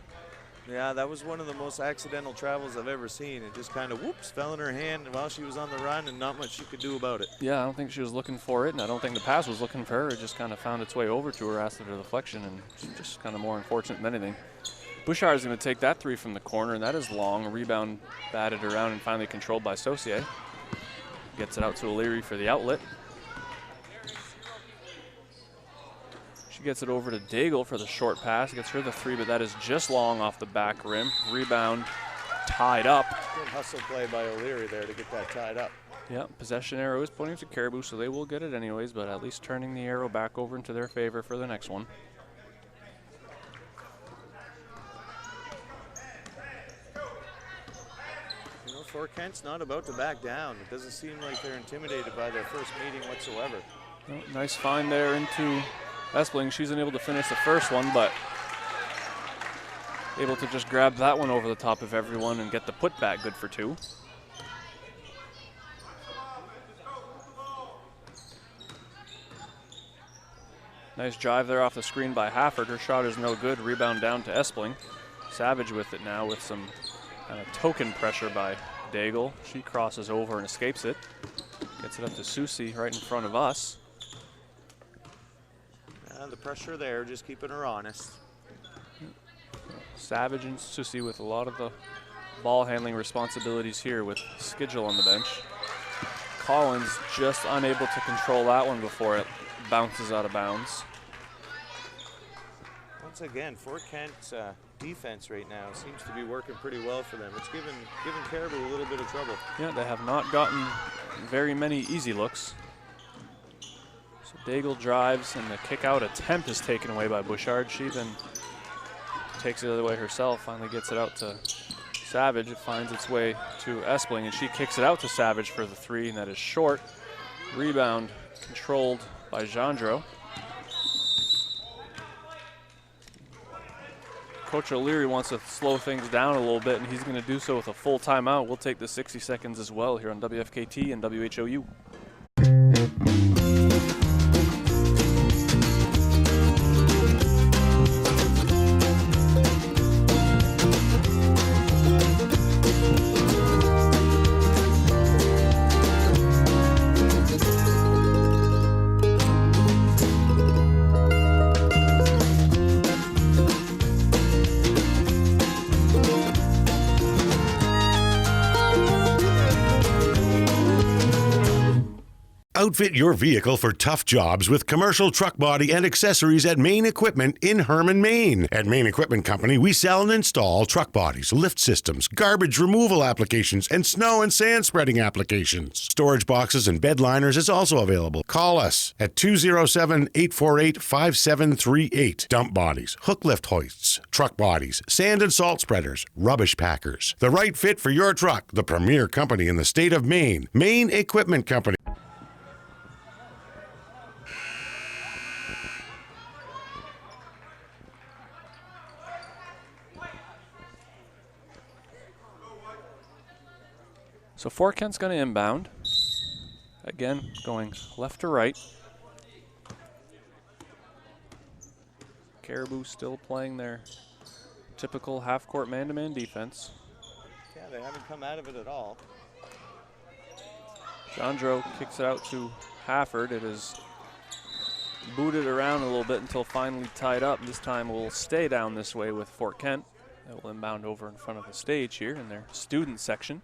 Yeah, that was one of the most accidental travels I've ever seen. It just kind of, whoops, fell in her hand while she was on the run, and not much she could do about it. Yeah, I don't think she was looking for it, and I don't think the pass was looking for her. It just kind of found its way over to her after the deflection, and just kind of more unfortunate than anything. Bouchard is going to take that three from the corner, and that is long. Rebound batted around and finally controlled by Saucier. Gets it out to O'Leary for the outlet. She gets it over to Daigle for the short pass. Gets her the three, but that is just long off the back rim. Rebound tied up. Good hustle play by O'Leary there to get that tied up. Yeah, possession arrow is pointing to Caribou, so they will get it anyways, but at least turning the arrow back over into their favor for the next one. Fort Kent's not about to back down. It doesn't seem like they're intimidated by their first meeting whatsoever. Oh, nice find there into Espling. She's unable to finish the first one, but able to just grab that one over the top of everyone and get the putback good for 2. Nice drive there off the screen by Hafford. Her shot is no good. Rebound down to Espling. Savage with it now with some kind of token pressure by Daigle. She crosses over and escapes it. Gets it up to Susie right in front of us. The pressure there, just keeping her honest. Savage and Susie with a lot of the ball handling responsibilities here with Schedule on the bench. Collins just unable to control that one before it bounces out of bounds. Once again, Fort Kent's defense right now seems to be working pretty well for them. It's given Caribou a little bit of trouble. Yeah, they have not gotten very many easy looks. So Daigle drives, and the kick out attempt is taken away by Bouchard. She then takes it the other way herself, finally gets it out to Savage. It finds its way to Espling, and she kicks it out to Savage for the three, and that is short. Rebound controlled by Jandro. Coach O'Leary wants to slow things down a little bit, and he's going to do so with a full timeout. We'll take the 60 seconds as well here on WFKT and WHOU. Outfit your vehicle for tough jobs with commercial truck body and accessories at Main Equipment in Herman, Maine. At Main Equipment Company, we sell and install truck bodies, lift systems, garbage removal applications, and snow and sand spreading applications. Storage boxes and bed liners is also available. Call us at 207-848-5738. Dump bodies, hook lift hoists, truck bodies, sand and salt spreaders, rubbish packers. The right fit for your truck. The premier company in the state of Maine. Main Equipment Company. So Fort Kent's going to inbound. Again, going left to right. Caribou still playing their typical half-court man-to-man defense. Yeah, they haven't come out of it at all. Jandro kicks it out to Hafford. It is booted around a little bit until finally tied up. This time we'll stay down this way with Fort Kent. They'll inbound over in front of the stage here in their student section.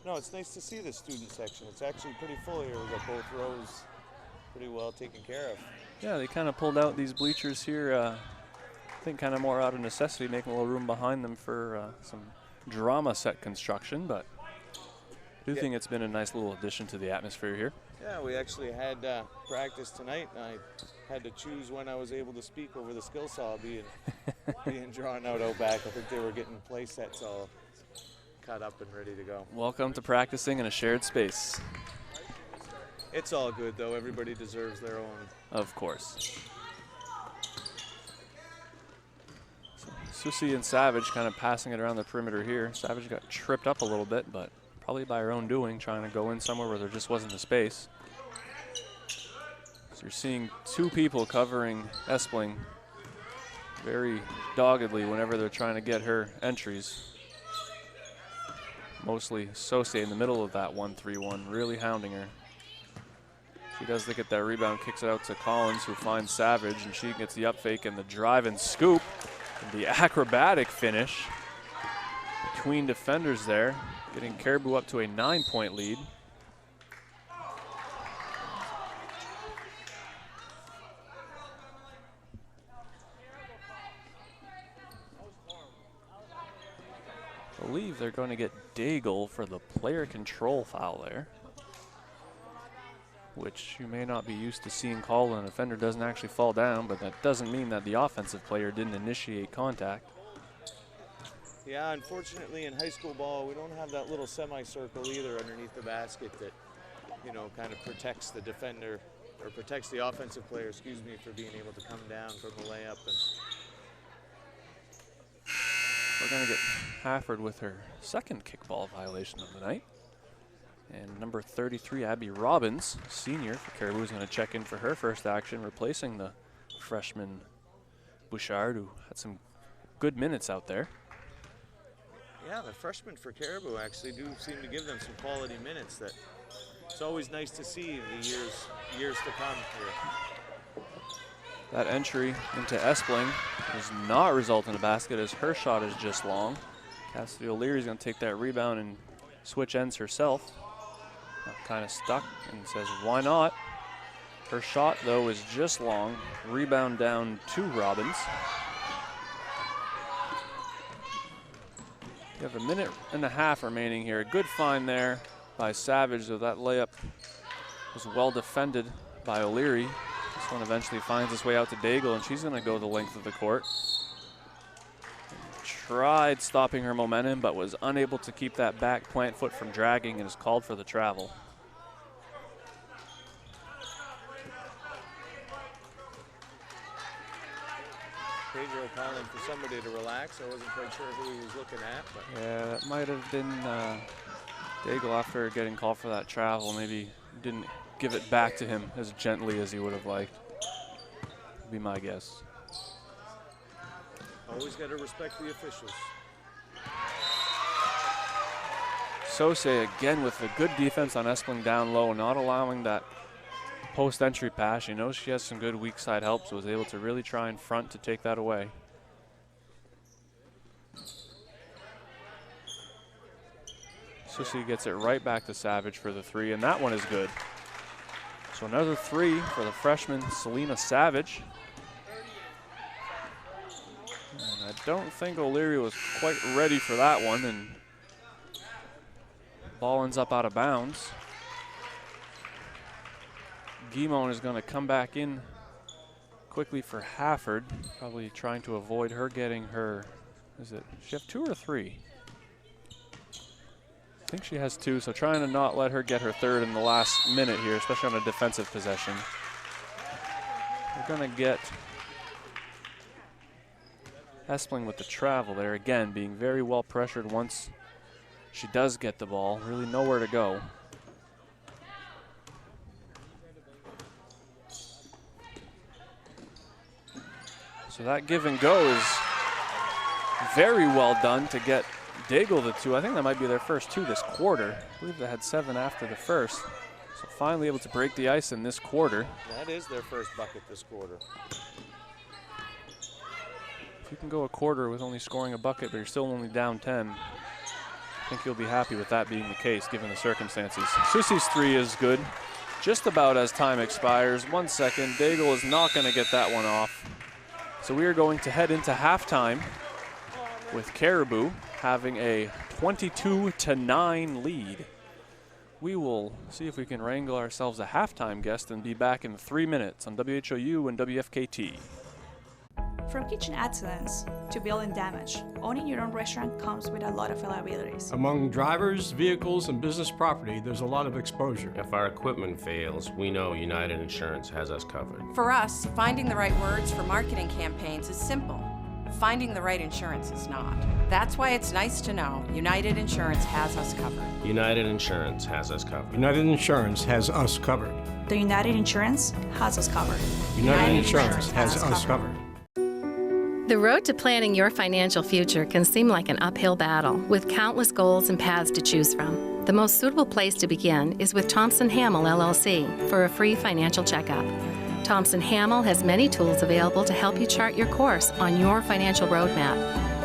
No, it's nice to see the student section. It's actually pretty full here. We've got both rows pretty well taken care of. Yeah, they kind of pulled out these bleachers here, I think kind of more out of necessity, making a little room behind them for some drama set construction, but I do think it's been a nice little addition to the atmosphere here. Yeah, we actually had practice tonight. I had to choose when I was able to speak over the skill saw being drawn out back. I think they were getting play sets all cut up and ready to go. Welcome to practicing in a shared space. It's all good, though. Everybody deserves their own. Of course. Susi and Savage kind of passing it around the perimeter here. Savage got tripped up a little bit, but probably by her own doing, trying to go in somewhere where there just wasn't the space. So you're seeing two people covering Espling very doggedly whenever they're trying to get her entries. Mostly Sose in the middle of that 1-3-1, really hounding her. She does get that rebound, kicks it out to Collins, who finds Savage, and she gets the up fake and the drive and scoop. And the acrobatic finish between defenders there, getting Caribou up to a 9-point lead. I believe they're going to get Daigle for the player control foul there, which you may not be used to seeing called when an offender doesn't actually fall down, but that doesn't mean that the offensive player didn't initiate contact. Yeah, unfortunately in high school ball, we don't have that little semicircle either underneath the basket that, you know, kind of protects the defender, or protects the offensive player, excuse me, for being able to come down from the layup. And we're going to get Hafford with her second kickball violation of the night. And number 33, Abby Robbins, senior for Caribou, is going to check in for her first action, replacing the freshman Bouchard, who had some good minutes out there. yeah, the freshmen for Caribou actually do seem to give them some quality minutes that it's always nice to see in the years to come here. That entry into Espling does not result in a basket, as her shot is just long. Cassidy O'Leary is going to take that rebound and switch ends herself. Kind of stuck and says, why not? Her shot, though, is just long. Rebound down to Robbins. You have a minute and a half remaining here. A good find there by Savage, though that layup was well defended by O'Leary. This one eventually finds its way out to Daigle, and she's going to go the length of the court. Tried stopping her momentum, but was unable to keep that back plant foot from dragging, and is called for the travel. Pedro calling for somebody to relax. I wasn't quite sure who he was looking at. But Yeah, that might have been Daigle after getting called for that travel. Maybe didn't give it back to him as gently as he would have liked. Would be my guess. always got to respect the officials. Sose again with a good defense on Espling down low, not allowing that post-entry pass. She knows she has some good weak side help, so was able to really try in front to take that away. Susi gets it right back to Savage for the three, and that one is good. So another three for the freshman, Selena Savage. And I don't think O'Leary was quite ready for that one, and ball ends up out of bounds. Guimon is going to come back in quickly for Hafford, probably trying to avoid her getting her, is it, she have two or three? I think she has two, so trying to not let her get her third in the last minute here, especially on a defensive possession. We're going to get Espling with the travel there, again, being very well pressured once she does get the ball, really nowhere to go. So that give and go is very well done to get Daigle the 2. I think that might be their first 2 this quarter. I believe they had 7 after the first. So finally able to break the ice in this quarter. That is their first bucket this quarter. If you can go a quarter with only scoring a bucket, but you're still only down 10, I think you'll be happy with that being the case given the circumstances. Susie's 3 is good. Just about as time expires. 1 second. Daigle is not going to get that one off. So we are going to head into halftime with Caribou having a 22-9 lead. We will see if we can wrangle ourselves a halftime guest and be back in 3 minutes on WHOU and WFKT. From kitchen excellence to building damage, owning your own restaurant comes with a lot of liabilities. Among drivers, vehicles, and business property, there's a lot of exposure. If our equipment fails, we know United Insurance has us covered. For us, finding the right words for marketing campaigns is simple. Finding the right insurance is not. That's why it's nice to know United Insurance has us covered. United Insurance has us covered. United Insurance has us covered. The United Insurance has us covered. United Insurance has us covered. The road to planning your financial future can seem like an uphill battle, with countless goals and paths to choose from. The most suitable place to begin is with Thompson Hamill LLC for a free financial checkup. Thompson Hamill has many tools available to help you chart your course on your financial roadmap.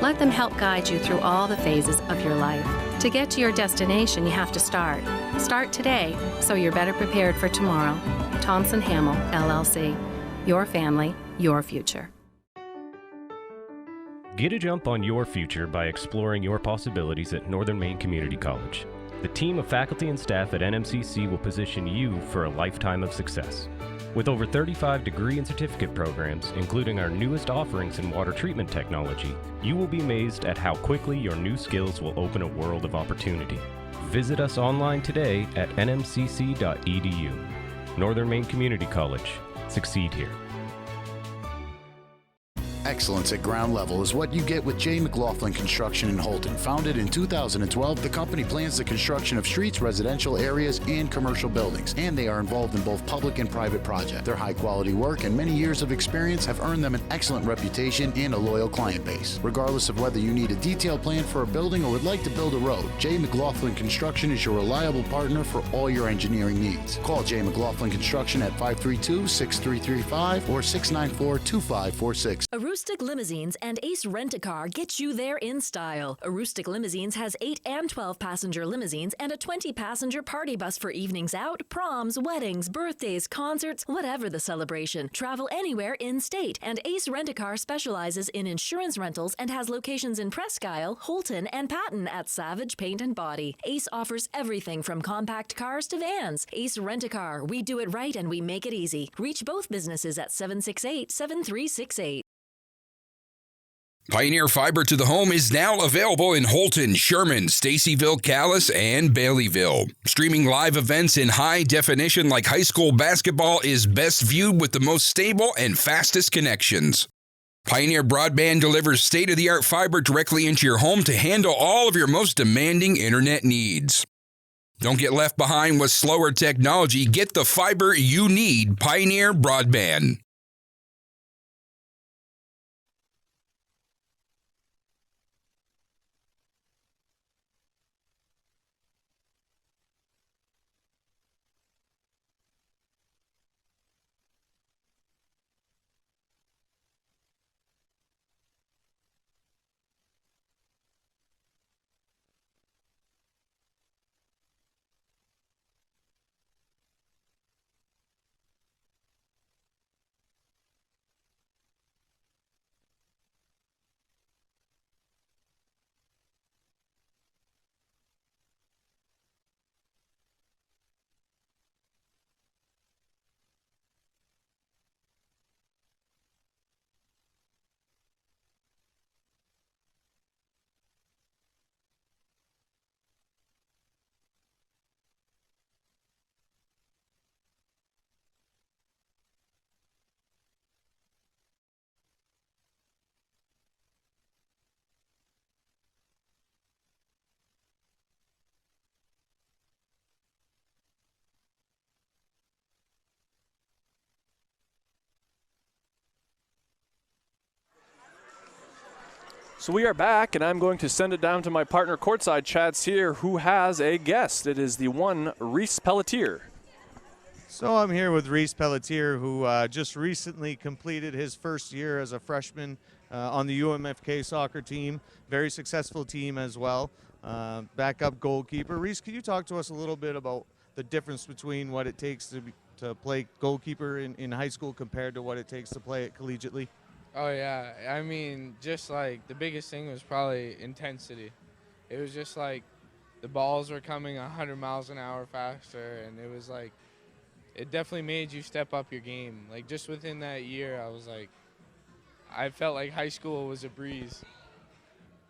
Let them help guide you through all the phases of your life. To get to your destination, you have to start. Start today so you're better prepared for tomorrow. Thompson Hamill LLC. Your family, your future. Get a jump on your future by exploring your possibilities at Northern Maine Community College. The team of faculty and staff at NMCC will position you for a lifetime of success. With over 35 degree and certificate programs, including our newest offerings in water treatment technology, you will be amazed at how quickly your new skills will open a world of opportunity. Visit us online today at nmcc.edu. Northern Maine Community College. Succeed here. Excellence at ground level is what you get with J. McLaughlin Construction in Holton. Founded in 2012, the company plans the construction of streets, residential areas, and commercial buildings, and they are involved in both public and private projects. Their high-quality work and many years of experience have earned them an excellent reputation and a loyal client base. Regardless of whether you need a detailed plan for a building or would like to build a road, J. McLaughlin Construction is your reliable partner for all your engineering needs. Call J. McLaughlin Construction at 532-6335 or 694-2546. Aroostook Limousines and Ace Rent-A-Car get you there in style. Aroostook Limousines has 8 and 12 passenger limousines and a 20 passenger party bus for evenings out, proms, weddings, birthdays, concerts, whatever the celebration. Travel anywhere in-state. And Ace Rent-A-Car specializes in insurance rentals and has locations in Presque Isle, Holton, and Patton at Savage Paint and Body. Ace offers everything from compact cars to vans. Ace Rent-A-Car. We do it right and we make it easy. Reach both businesses at 768-7368. Pioneer Fiber to the Home is now available in Holton, Sherman, Stacyville, Calais, and Baileyville. Streaming live events in high definition like high school basketball is best viewed with the most stable and fastest connections. Pioneer Broadband delivers state-of-the-art fiber directly into your home to handle all of your most demanding internet needs. Don't get left behind with slower technology. Get the fiber you need. Pioneer Broadband. So we are back, and I'm going to send it down to my partner courtside, Chad Sear, who has a guest. It is the one Reese Pelletier. So I'm here with Reese Pelletier, who just recently completed his first year as a freshman on the UMFK soccer team. Very successful team as well. Backup goalkeeper. Reese, can you talk to us a little bit about the difference between what it takes to play goalkeeper in high school compared to what it takes to play it collegiately? Oh yeah, I mean, just like the biggest thing was probably intensity. It was just like the balls were coming 100 miles an hour faster, and it was like, it definitely made you step up your game. Like just within that year, I felt like high school was a breeze.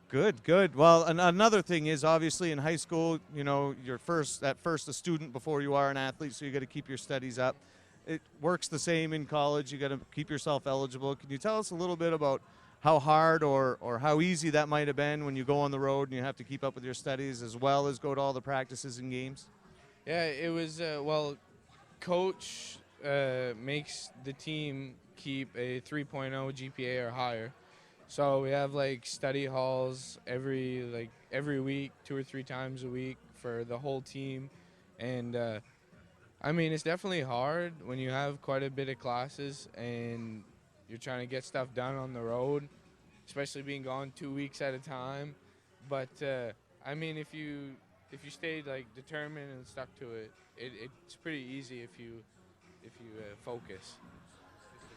Good. Well, another thing is obviously in high school, you know, you're at first a student before you are an athlete, so you got to keep your studies up. It works the same in college. You got to keep yourself eligible. Can you tell us a little bit about how hard or how easy that might have been when you go on the road and you have to keep up with your studies as well as go to all the practices and games? Yeah, it was, well, coach makes the team keep a 3.0 GPA or higher. So we have like study halls every week, 2 or 3 times a week for the whole team. And I mean, it's definitely hard when you have quite a bit of classes and you're trying to get stuff done on the road, especially being gone 2 weeks at a time. But I mean, if you stayed like determined and stuck to it, it's pretty easy if you focus.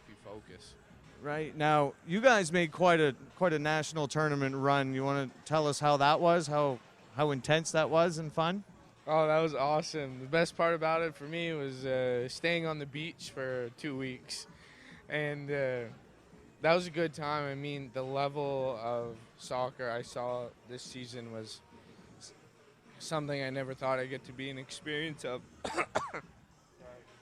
If you focus. Right. Now, you guys made quite a national tournament run. You want to tell us how that was, how intense that was and fun? Oh, that was awesome. The best part about it for me was staying on the beach for 2 weeks. And that was a good time. I mean, the level of soccer I saw this season was something I never thought I'd get to be an experience of.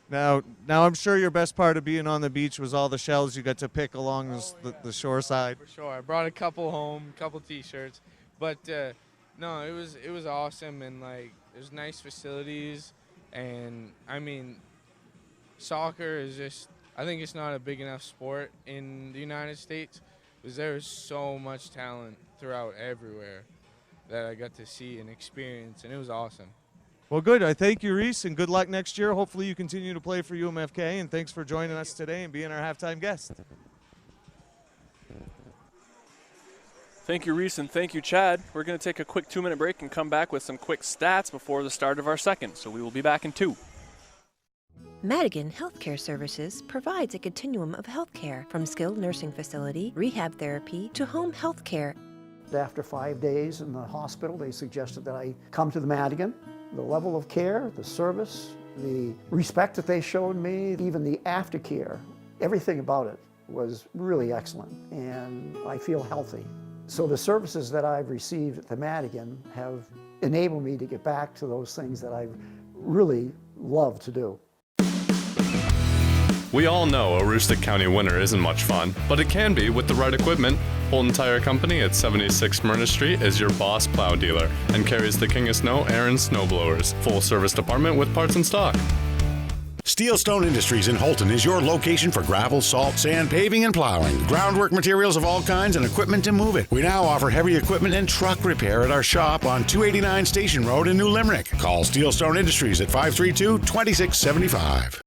Now I'm sure your best part of being on the beach was all the shells you got to pick along the shore side. For sure. I brought a couple home, a couple T-shirts. But, no, it was awesome, and, like, there's nice facilities. And, I mean, soccer is just, I think it's not a big enough sport in the United States because there is so much talent throughout everywhere that I got to see and experience, and it was awesome. Well, good. I thank you, Reese, and good luck next year. Hopefully you continue to play for UMFK, and thanks for joining us today and being our halftime guest. Thank you, Reese, and thank you, Chad. We're going to take a quick 2-minute break and come back with some quick stats before the start of our second, so we will be back in 2. Madigan Healthcare Services provides a continuum of healthcare, from skilled nursing facility, rehab therapy, to home healthcare. After 5 days in the hospital, they suggested that I come to the Madigan. The level of care, the service, the respect that they showed me, even the aftercare, everything about it was really excellent, and I feel healthy. So the services that I've received at the Madigan have enabled me to get back to those things that I really love to do. We all know a Aroostook County winter isn't much fun, but it can be with the right equipment. Holton Tire Company at 76 Myrna Street is your boss plow dealer and carries the King of Snow Aaron snowblowers. Full service department with parts in stock. Steelstone Industries in Holton is your location for gravel, salt, sand, paving, and plowing. Groundwork materials of all kinds and equipment to move it. We now offer heavy equipment and truck repair at our shop on 289 Station Road in New Limerick. Call Steelstone Industries at 532-2675.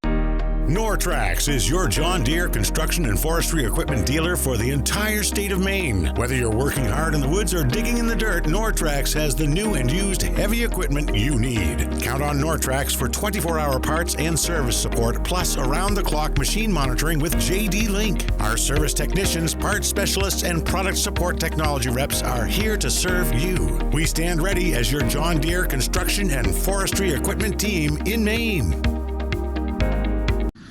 Nortrax is your John Deere construction and forestry equipment dealer for the entire state of Maine. Whether you're working hard in the woods or digging in the dirt, Nortrax has the new and used heavy equipment you need. Count on Nortrax for 24-hour parts and service support, plus around-the-clock machine monitoring with JD Link. Our service technicians, parts specialists, and product support technology reps are here to serve you. We stand ready as your John Deere construction and forestry equipment team in Maine.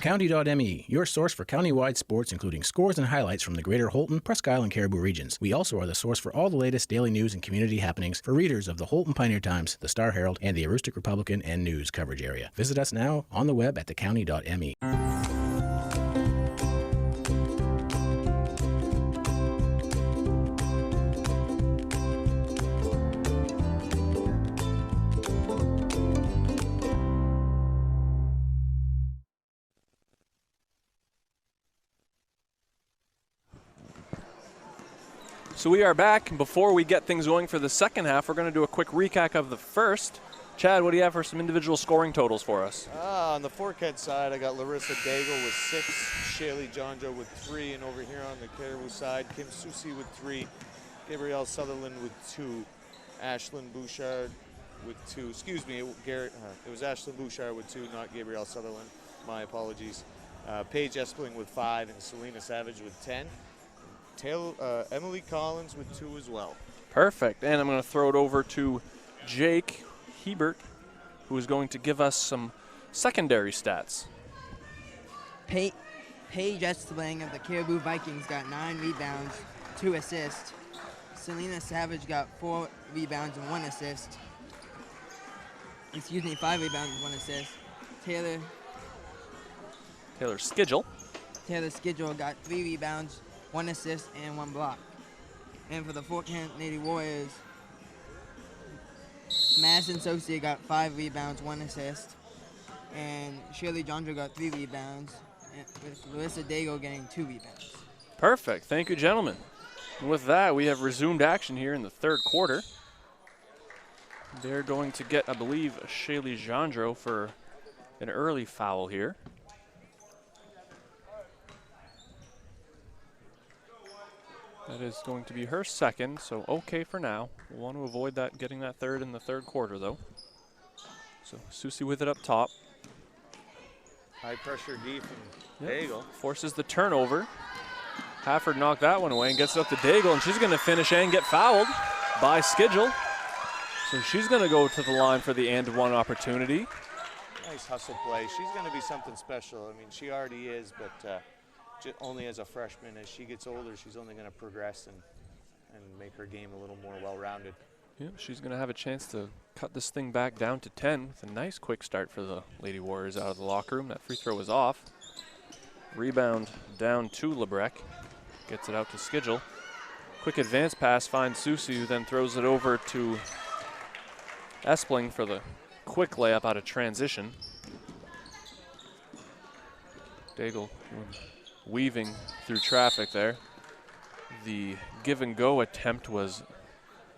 County.me, your source for county-wide sports, including scores and highlights from the Greater Holton, Presque Isle, and Caribou regions. We also are the source for all the latest daily news and community happenings for readers of the Holton Pioneer Times, the Star Herald, and the Aroostook Republican and News coverage area. Visit us now on the web at thecounty.me. So we are back, and before we get things going for the second half, we're going to do a quick recap of the first. Chad, what do you have for some individual scoring totals for us? On the Forkhead side, I got Larissa Daigle with 6, Shaylee Jonjo with 3, and over here on the Caribou side, Kim Susi with 3, Gabrielle Sutherland with 2, Ashlyn Bouchard with 2. Excuse me, it was Ashlyn Bouchard with 2, not Gabrielle Sutherland. My apologies. Paige Espling with 5, and Selena Savage with 10. Emily Collins with 2 as well. Perfect. And I'm going to throw it over to Jake Hebert, who is going to give us some secondary stats. Paige Espling of the Caribou Vikings got 9 rebounds, 2 assists. Selena Savage got 4 rebounds and 1 assist. 5 rebounds and 1 assist. Taylor Skidgel got 3 rebounds, 1 assist, and 1 block. And for the Fort Kent Lady Warriors, Madison Socia got 5 rebounds, 1 assist, and Shirley Jondra got 3 rebounds, with Larissa Daigle getting 2 rebounds. Perfect. Thank you, gentlemen. And with that, we have resumed action here in the third quarter. They're going to get, I believe, Shaylee Jondro for an early foul here. That is going to be her second, so okay for now. We'll want to avoid that, getting that third in the third quarter, though. So Susie with it up top. High pressure D from Daigle. Forces the turnover. Hafford knocked that one away and gets it up to Daigle, and she's going to finish and get fouled by Skidgel. So she's going to go to the line for the and one opportunity. Nice hustle play. She's going to be something special. I mean, she already is, but only as a freshman. As she gets older, she's only going to progress and make her game a little more well-rounded. Yeah, she's going to have a chance to cut this thing back down to 10 with a nice quick start for the Lady Warriors out of the locker room. That free throw is off. Rebound down to Lebrecq. Gets it out to Skidgel. Quick advance pass finds Susie, who then throws it over to Espling for the quick layup out of transition. Daigle weaving through traffic there. The give and go attempt was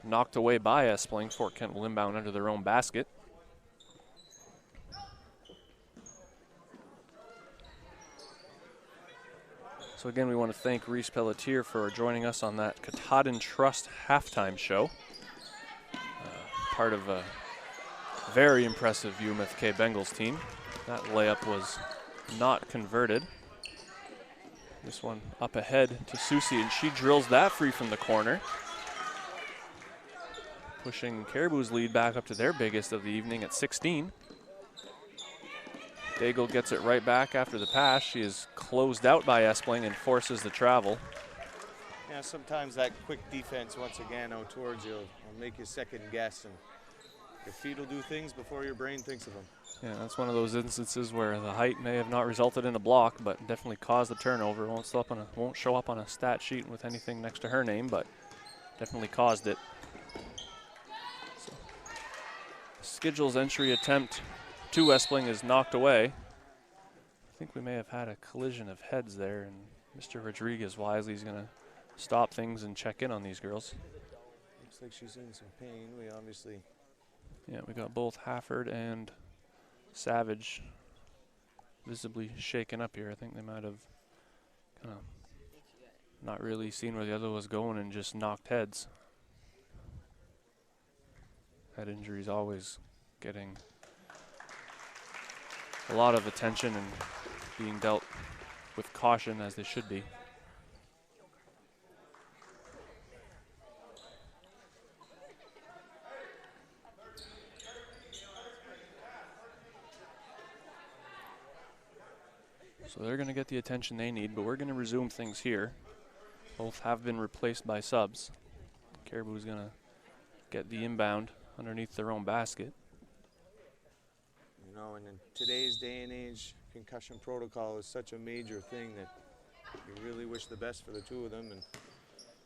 knocked away by Espling. Fort Kent will inbound under their own basket. So again, we want to thank Reese Pelletier for joining us on that Katahdin Trust halftime show. Part of a very impressive UMFK Bengals team. That layup was not converted. This one up ahead to Susie, and she drills that free from the corner. Pushing Caribou's lead back up to their biggest of the evening at 16. Daigle gets it right back after the pass. She is closed out by Espling and forces the travel. Yeah, sometimes that quick defense, once again, out towards you, will make you second guess, and your feet will do things before your brain thinks of them. Yeah, that's one of those instances where the height may have not resulted in a block, but definitely caused the turnover. Won't show up on a stat sheet with anything next to her name, but definitely caused it. So, Skidgel's entry attempt to Espling is knocked away. I think we may have had a collision of heads there, and Mr. Rodriguez wisely is going to stop things and check in on these girls. Looks like she's in some pain. We obviously... Yeah, we got both Hafford and Savage visibly shaken up here. I think they might have kind of not really seen where the other was going and just knocked heads. Head injuries always getting a lot of attention and being dealt with caution as they should be. So they're going to get the attention they need, but we're going to resume things here. Both have been replaced by subs. Caribou's going to get the inbound underneath their own basket. You know, and in today's day and age, concussion protocol is such a major thing that you really wish the best for the two of them, and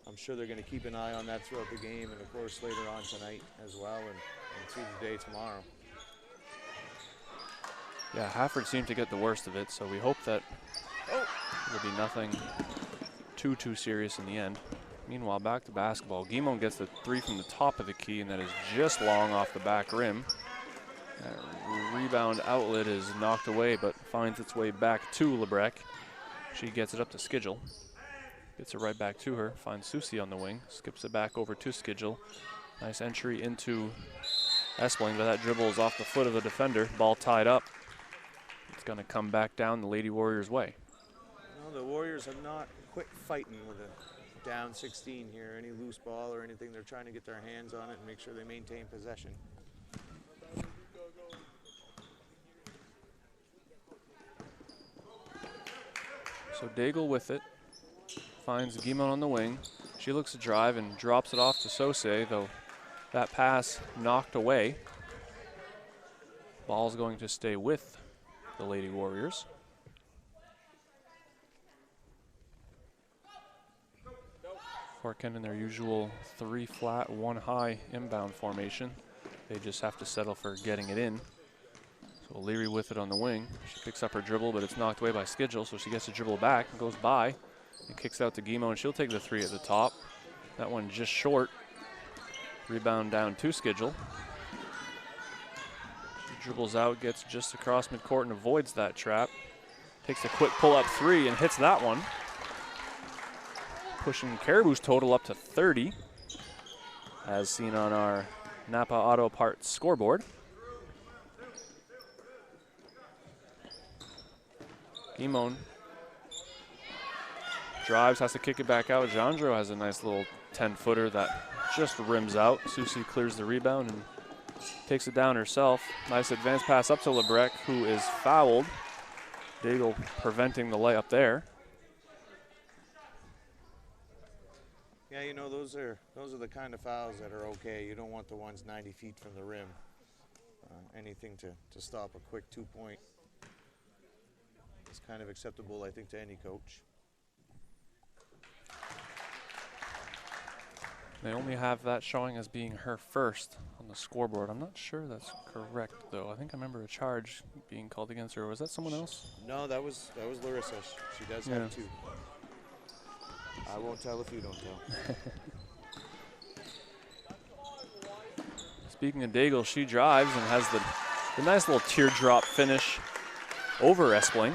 I'm sure they're going to keep an eye on that throughout the game, and of course later on tonight as well, and through the day tomorrow. Yeah, Hafford seemed to get the worst of it, so we hope that it'll be nothing too serious in the end. Meanwhile, back to basketball. Guimon gets the three from the top of the key, and that is just long off the back rim. That rebound outlet is knocked away, but finds its way back to Lebrecq. She gets it up to Schedule. Gets it right back to her. Finds Susie on the wing. Skips it back over to Schedule. Nice entry into Espling, but that dribble is off the foot of the defender. Ball tied up. It's going to come back down the Lady Warriors' way. Well, the Warriors have not quit fighting with a down 16 here. Any loose ball or anything, they're trying to get their hands on it and make sure they maintain possession. So Daigle with it. Finds Guimon on the wing. She looks to drive and drops it off to Sose, though that pass knocked away. Ball's going to stay with the Lady Warriors. Fort Kent in their usual 3 flat, 1 high inbound formation. They just have to settle for getting it in. So O'Leary with it on the wing. She picks up her dribble, but it's knocked away by Schedule, so she gets the dribble back and goes by and kicks out to Guimon, and she'll take the 3 at the top. That one just short. Rebound down to Schedule. She dribbles out, gets just across midcourt and avoids that trap. Takes a quick pull-up 3 and hits that one. Pushing Caribou's total up to 30, as seen on our Napa Auto Parts scoreboard. Guimon drives, has to kick it back out. Jandro has a nice little 10-footer that just rims out. Susie clears the rebound and takes it down herself. Nice advance pass up to Lebrecq, who is fouled. Daigle preventing the layup there. Yeah, you know, those are the kind of fouls that are okay. You don't want the ones 90 feet from the rim. Anything to stop a quick 2-point is kind of acceptable, I think, to any coach. They only have that showing as being her first on the scoreboard. I'm not sure that's correct, though. I think I remember a charge being called against her. Was that someone else? No, that was Larissa. She does have 2. I won't tell if you don't tell. Speaking of Daigle, she drives and has the nice little teardrop finish over Espling.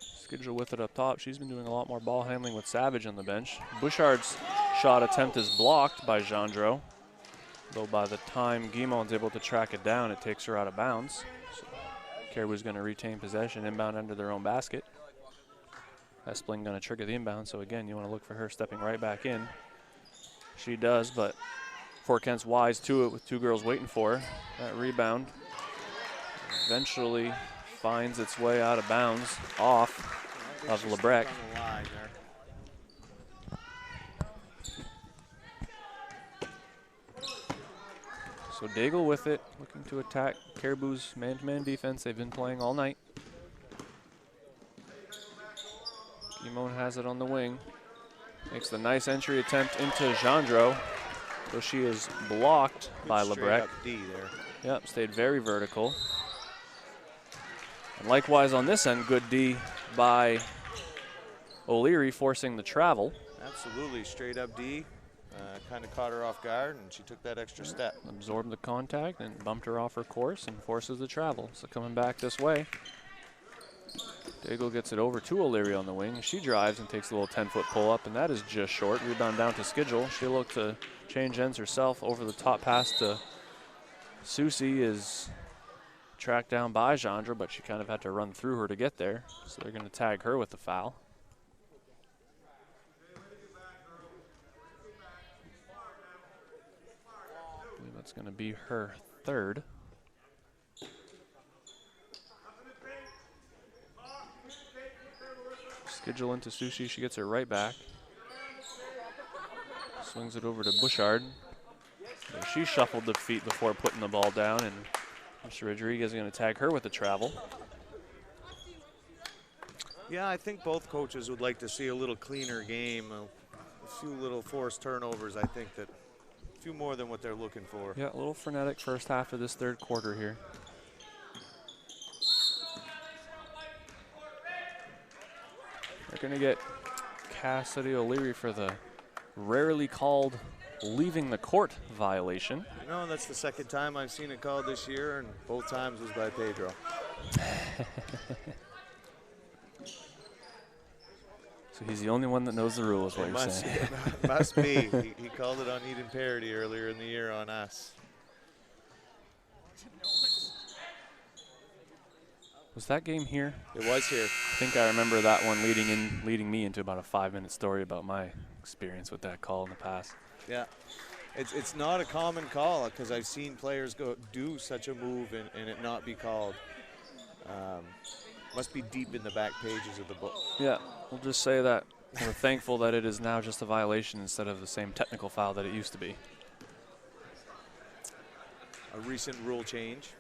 Schedule with it up top. She's been doing a lot more ball handling with Savage on the bench. Bouchard's shot attempt is blocked by Jandro, though by the time Guimon's able to track it down, it takes her out of bounds. So Caribou's going to retain possession, inbound under their own basket. Espling going to trigger the inbound, so again, you want to look for her stepping right back in. She does, but Fort Kent's wise to it with 2 girls waiting for her. That rebound eventually finds its way out of bounds off of Lebrecq. So Daigle with it, looking to attack Caribou's man-to-man defense they've been playing all night. Guimon has it on the wing. Makes the nice entry attempt into Jandro, though she is blocked by Lebrecq. Up D there. Yep, stayed very vertical. And likewise on this end, good D by O'Leary, forcing the travel. Absolutely, straight up D. Kind of caught her off guard, and she took that extra step. Absorbed the contact and bumped her off her course and forces the travel. So coming back this way. Daigle gets it over to O'Leary on the wing. She drives and takes a little 10-foot pull-up, and that is just short. Rebound down to Schedule. She'll look to change ends herself. Over the top pass to Susie is tracked down by Jandro, but she kind of had to run through her to get there. So they're going to tag her with the foul. I believe that's going to be her 3rd. Schedule into Sushi, she gets it right back. Swings it over to Bouchard. She shuffled the feet before putting the ball down, and Mr. Rodriguez is going to tag her with the travel. Yeah, I think both coaches would like to see a little cleaner game, a few little forced turnovers. I think that a few more than what they're looking for. Yeah, a little frenetic first half of this 3rd quarter here. They're going to get Cassidy O'Leary for the rarely called leaving the court violation. No, that's the second time I've seen it called this year, and both times was by Pedro. So he's the only one that knows the rules, what you're saying. Must be. He called it on Eden Parity earlier in the year on us. Was that game here? It was here. I think I remember that one leading me into about a 5-minute story about my experience with that call in the past. Yeah. It's not a common call because I've seen players do such a move and it not be called. Must be deep in the back pages of the book. Yeah, we'll just say that we're thankful that it is now just a violation instead of the same technical foul that it used to be. A recent rule change.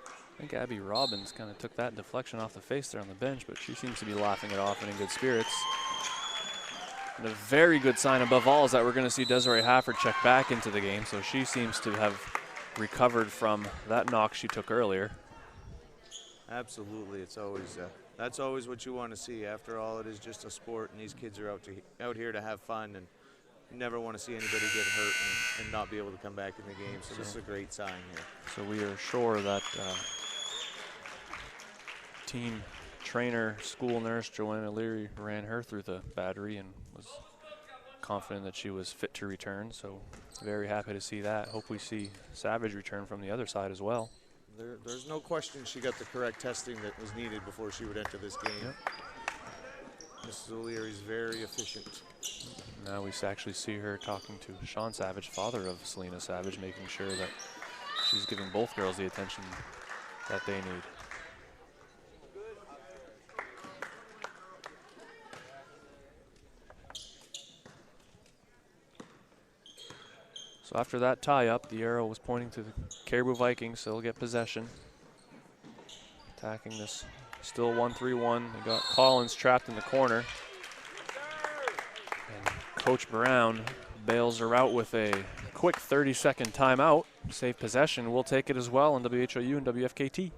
I think Abby Robbins kind of took that deflection off the face there on the bench, but she seems to be laughing it off and in good spirits. And a very good sign above all is that we're going to see Desiree Hafford check back into the game, so she seems to have recovered from that knock she took earlier. Absolutely, it's always that's always what you want to see. After all, it is just a sport, and these kids are out here to have fun, and you never want to see anybody get hurt and not be able to come back in the game. So this is a great sign here. So we are sure that team trainer, school nurse Joanna Leary ran her through the battery and was confident that she was fit to return. So very happy to see that. Hope we see Savage return from the other side as well. There's no question she got the correct testing that was needed before she would enter this game. Yep. Mrs. O'Leary is very efficient. Now we actually see her talking to Sean Savage, father of Selena Savage, making sure that she's giving both girls the attention that they need. So after that tie-up, the arrow was pointing to the Caribou Vikings, so they'll get possession. Attacking this, still 1-3-1. They got Collins trapped in the corner. And Coach Brown bails her out with a quick 30-second timeout. Save possession. We'll take it as well on WHOU and WFKT.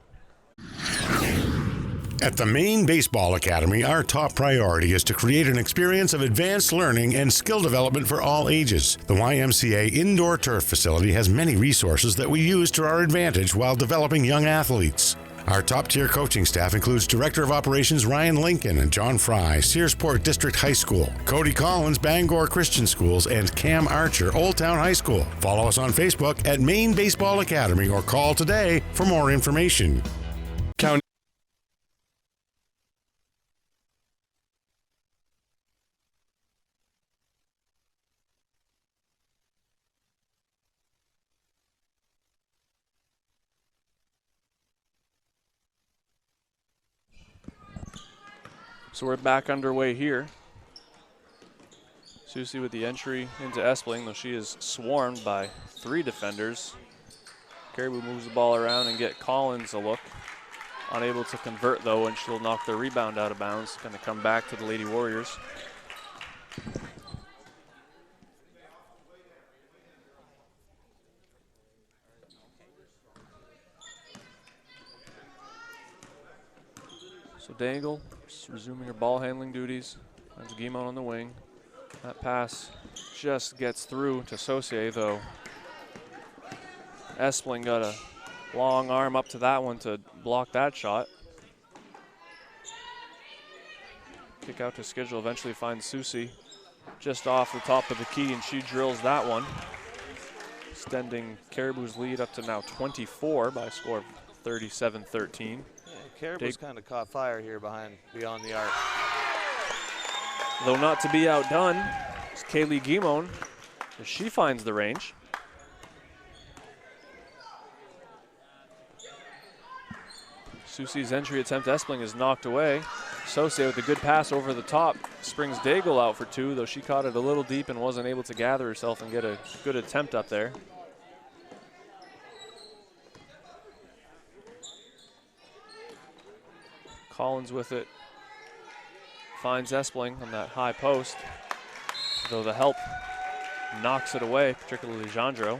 At the Maine Baseball Academy, our top priority is to create an experience of advanced learning and skill development for all ages. The YMCA Indoor Turf Facility has many resources that we use to our advantage while developing young athletes. Our top-tier coaching staff includes Director of Operations Ryan Lincoln and John Fry, Searsport District High School, Cody Collins, Bangor Christian Schools, and Cam Archer, Old Town High School. Follow us on Facebook at Maine Baseball Academy or call today for more information. So we're back underway here. Susie with the entry into Espling, though she is swarmed by 3 defenders. Caribou moves the ball around and get Collins a look. Unable to convert though, and she'll knock the rebound out of bounds. Going to come back to the Lady Warriors. So Dangle resuming her ball handling duties. That's Guimon on the wing. That pass just gets through to Saucier though. Espling got a long arm up to that one to block that shot. Kick out to Schedule, eventually finds Susie just off the top of the key, and she drills that one. Extending Caribou's lead up to now 24 by a score of 37-13. Caribou's kind of caught fire here beyond the arc. Though not to be outdone, it's Kaylee Guimon as she finds the range. Susie's entry attempt, Espling, is knocked away. Saucier with a good pass over the top springs Daigle out for 2, though she caught it a little deep and wasn't able to gather herself and get a good attempt up there. Collins with it, finds Espling on that high post, though the help knocks it away, particularly Jandro.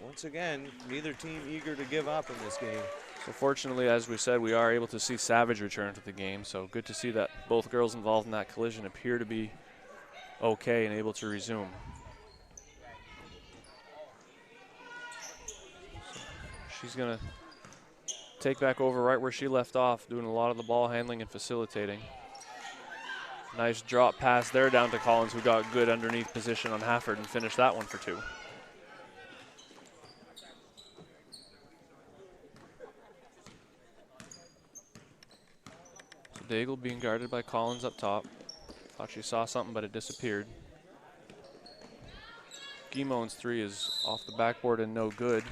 Once once again, neither team eager to give up in this game. So fortunately, as we said, we are able to see Savage return to the game. So good to see that both girls involved in that collision appear to be okay and able to resume. So she's going to take back over right where she left off, doing a lot of the ball handling and facilitating. Nice drop pass there down to Collins, who got good underneath position on Hafford and finished that one for 2. Daigle being guarded by Collins up top. Thought she saw something, but it disappeared. Guimond's 3 is off the backboard and no good.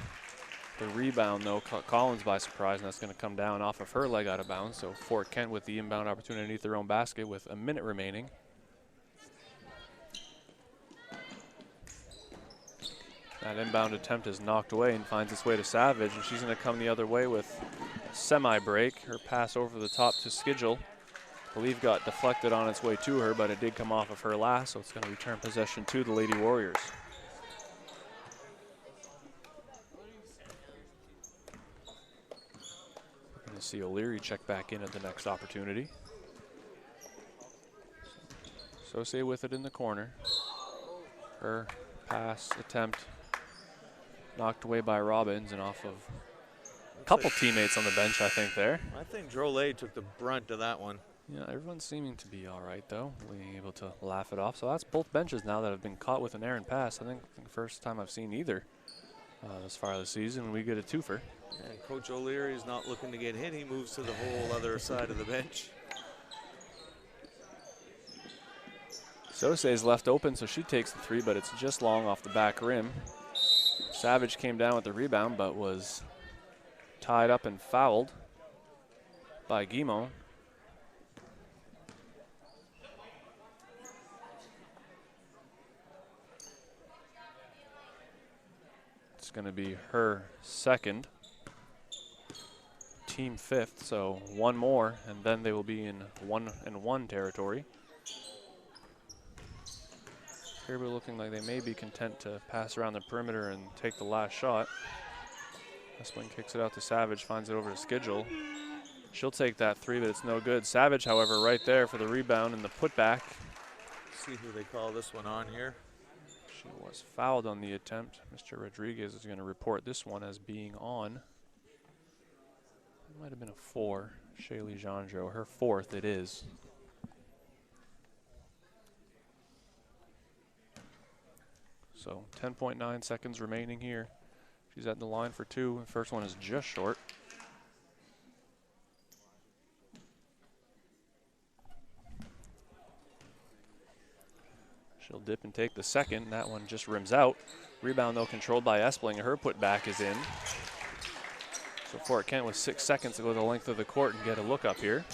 The rebound, though, caught Collins by surprise, and that's going to come down off of her leg out of bounds. So Fort Kent with the inbound opportunity underneath their own basket with a minute remaining. That inbound attempt is knocked away and finds its way to Savage, and she's going to come the other way with semi-break. Her pass over the top to Schedule, I believe got deflected on its way to her, but it did come off of her last, so it's going to return possession to the Lady Warriors. We're going to see O'Leary check back in at the next opportunity. Saucier with it in the corner. Her pass attempt knocked away by Robbins and off of a couple teammates on the bench, I think, there. I think Drolet took the brunt of that one. Yeah, everyone's seeming to be all right, though, being able to laugh it off. So that's both benches now that have been caught with an errant pass. I think the first time I've seen either this far this season. We get a twofer. And Coach O'Leary is not looking to get hit. He moves to the whole other side of the bench. Saucier is left open, so she takes the 3, but it's just long off the back rim. Savage came down with the rebound, but was tied up and fouled by Guimond. It's going to be her second, team 5th, so one more, and then they will be in 1-1 territory. Caribou looking like they may be content to pass around the perimeter and take the last shot. Esplin kicks it out to Savage, finds it over to Schedule. She'll take that 3, but it's no good. Savage, however, right there for the rebound and the putback. See who they call this one on here. She was fouled on the attempt. Mr. Rodriguez is going to report this one as being on. It might have been a 4. Shaylee Jeandreau, her 4th it is. So 10.9 seconds remaining here. She's at the line for 2. The first one is just short. She'll dip and take the second. That one just rims out. Rebound, though, controlled by Espling. Her putback is in. So Fort Kent with 6 seconds to go the length of the court and get a look up here.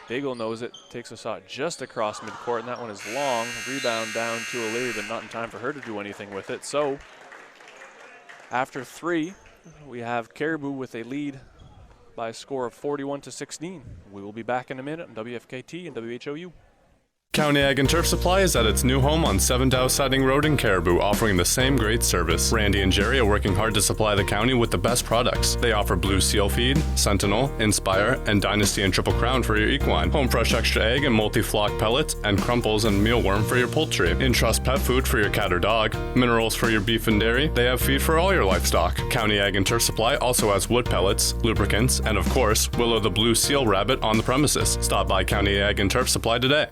Daigle knows it, takes a shot just across midcourt, and that one is long. Rebound down to O'Leary, but not in time for her to do anything with it. So after 3, we have Caribou with a lead by a score of 41-16. We will be back in a minute on WFKT and WHOU. County Ag and Turf Supply is at its new home on 7 Dow Siding Road in Caribou, offering the same great service. Randy and Jerry are working hard to supply the county with the best products. They offer Blue Seal Feed, Sentinel, Inspire, and Dynasty and Triple Crown for your equine, Home Fresh Extra Egg and Multi-Flock Pellets, and Crumples and Mealworm for your poultry, Entrust Pet Food for your cat or dog, Minerals for your beef and dairy. They have feed for all your livestock. County Ag and Turf Supply also has wood pellets, lubricants, and of course, Willow the Blue Seal Rabbit on the premises. Stop by County Ag and Turf Supply today.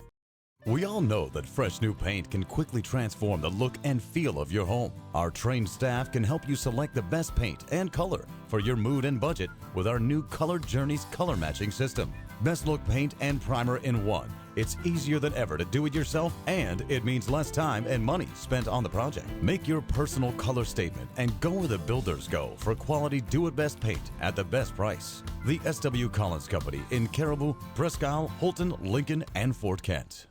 We all know that fresh new paint can quickly transform the look and feel of your home. Our trained staff can help you select the best paint and color for your mood and budget with our new Color Journeys color matching system. Best look paint and primer in one. It's easier than ever to do it yourself, and it means less time and money spent on the project. Make your personal color statement and go where the builders go for quality do-it-best paint at the best price. The S.W. Collins Company in Caribou, Presque Isle, Holton, Lincoln, and Fort Kent.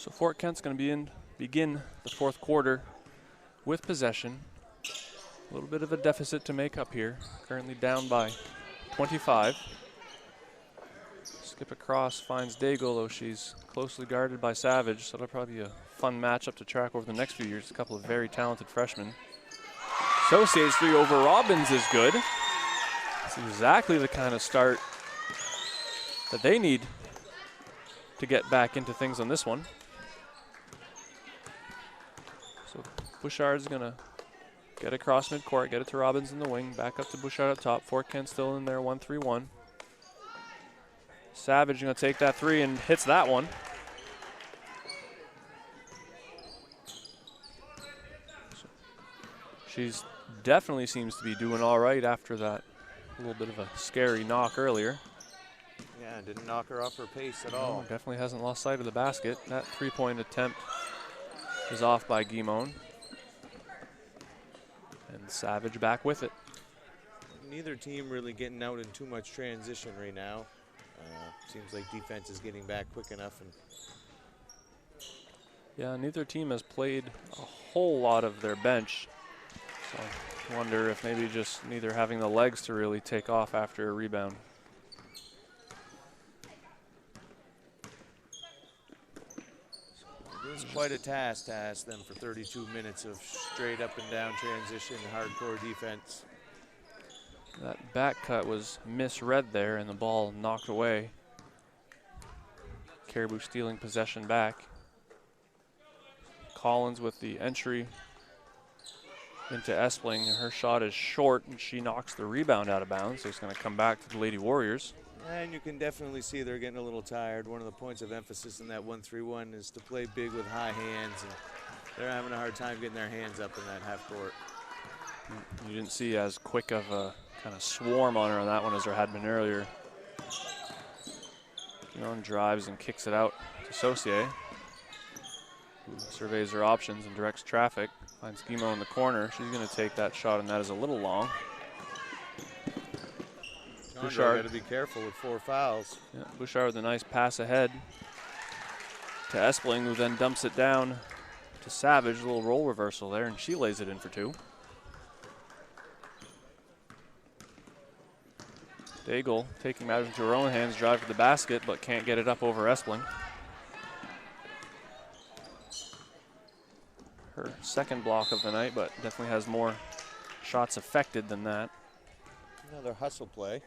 So Fort Kent's going to begin the fourth quarter with possession. A little bit of a deficit to make up here. Currently down by 25. Skip across, finds Daigle, though she's closely guarded by Savage, so that'll probably be a fun matchup to track over the next few years. A couple of very talented freshmen. Saucier's 3 over Robbins is good. It's exactly the kind of start that they need to get back into things on this one. So Bouchard's gonna get across midcourt, get it to Robbins in the wing, back up to Bouchard up top. Fort Kent still in there, 1-3-1. Savage gonna take that 3 and hits that one. So she's definitely seems to be doing all right after that little bit of a scary knock earlier. Yeah, didn't knock her off her pace at all. Definitely hasn't lost sight of the basket. That 3-point attempt is off by Guimond. And Savage back with it. Neither team really getting out in too much transition right now. Seems like defense is getting back quick enough. And yeah, neither team has played a whole lot of their bench. So I wonder if maybe just neither having the legs to really take off after a rebound. It is quite a task to ask them for 32 minutes of straight up and down transition, hardcore defense. That back cut was misread there and the ball knocked away. Caribou stealing possession back. Collins with the entry into Espling. Her shot is short and she knocks the rebound out of bounds, so it's going to come back to the Lady Warriors. And you can definitely see they're getting a little tired. One of the points of emphasis in that 1-3-1 is to play big with high hands, and they're having a hard time getting their hands up in that half court. You didn't see as quick of a kind of swarm on her on that one as there had been earlier. Guimond drives and kicks it out to Saucier, who surveys her options and directs traffic. Finds Guimond in the corner. She's going to take that shot, and that is a little long. Bouchard got to be careful with 4 fouls. Yeah, Bouchard with a nice pass ahead to Espling, who then dumps it down to Savage. A little roll reversal there, and she lays it in for 2. Daigle taking matters into her own hands, drive to the basket, but can't get it up over Espling. Her second block of the night, but definitely has more shots affected than that. Another hustle play.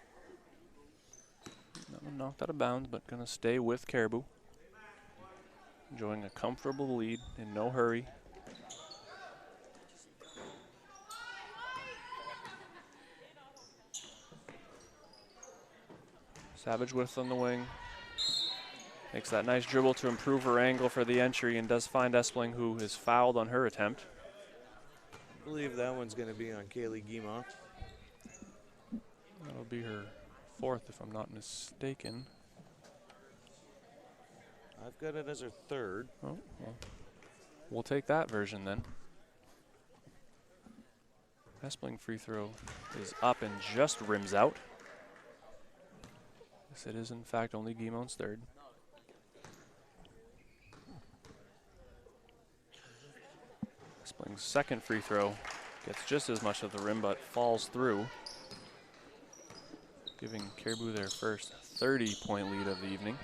That one knocked out of bounds, but gonna stay with Caribou. Enjoying a comfortable lead in no hurry. Savage width on the wing. Makes that nice dribble to improve her angle for the entry and does find Espling, who is fouled on her attempt. I believe that one's going to be on Kaylee Guimond. That'll be her 4th, if I'm not mistaken. I've got it as her 3rd. Oh, well, we'll take that version then. Espling free throw is up and just rims out. Yes, it is in fact only Guimond's 3rd. Espling's 2nd free throw gets just as much of the rim, but falls through, giving Caribou their first 30-point lead of the evening.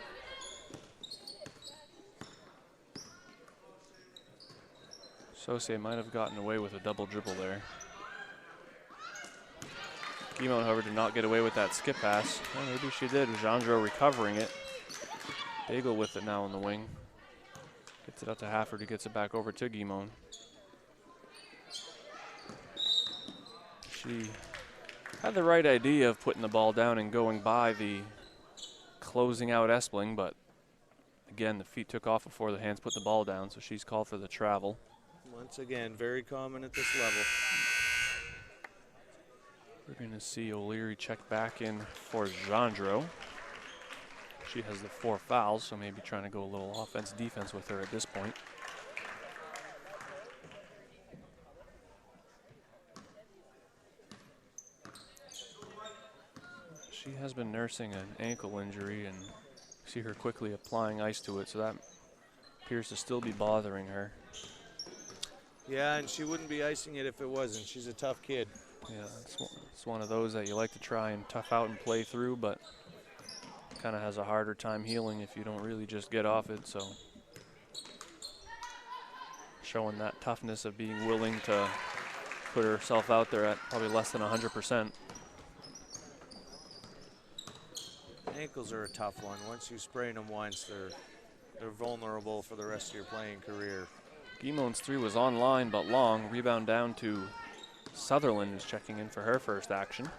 Saucier might have gotten away with a double dribble there. Guimond, however, did not get away with that skip pass. Well, maybe she did. Gendreau recovering it. Daigle with it now in the wing. Gets it out to Hafford, who gets it back over to Guimond. She had the right idea of putting the ball down and going by the closing out Espling, but again, the feet took off before the hands put the ball down, so she's called for the travel. Once again, very common at this level. We're going to see O'Leary check back in for Gendreau. She has the 4 fouls, so maybe trying to go a little offense-defense with her at this point. She has been nursing an ankle injury, and see her quickly applying ice to it, so that appears to still be bothering her. Yeah, and she wouldn't be icing it if it wasn't. She's a tough kid. Yeah, it's one of those that you like to try and tough out and play through, but kind of has a harder time healing if you don't really just get off it. So showing that toughness of being willing to put herself out there at probably less than 100%. Ankles are a tough one. Once you sprain them once, they're vulnerable for the rest of your playing career. Guimond's 3 was online but long. Rebound down to Sutherland, who's checking in for her first action.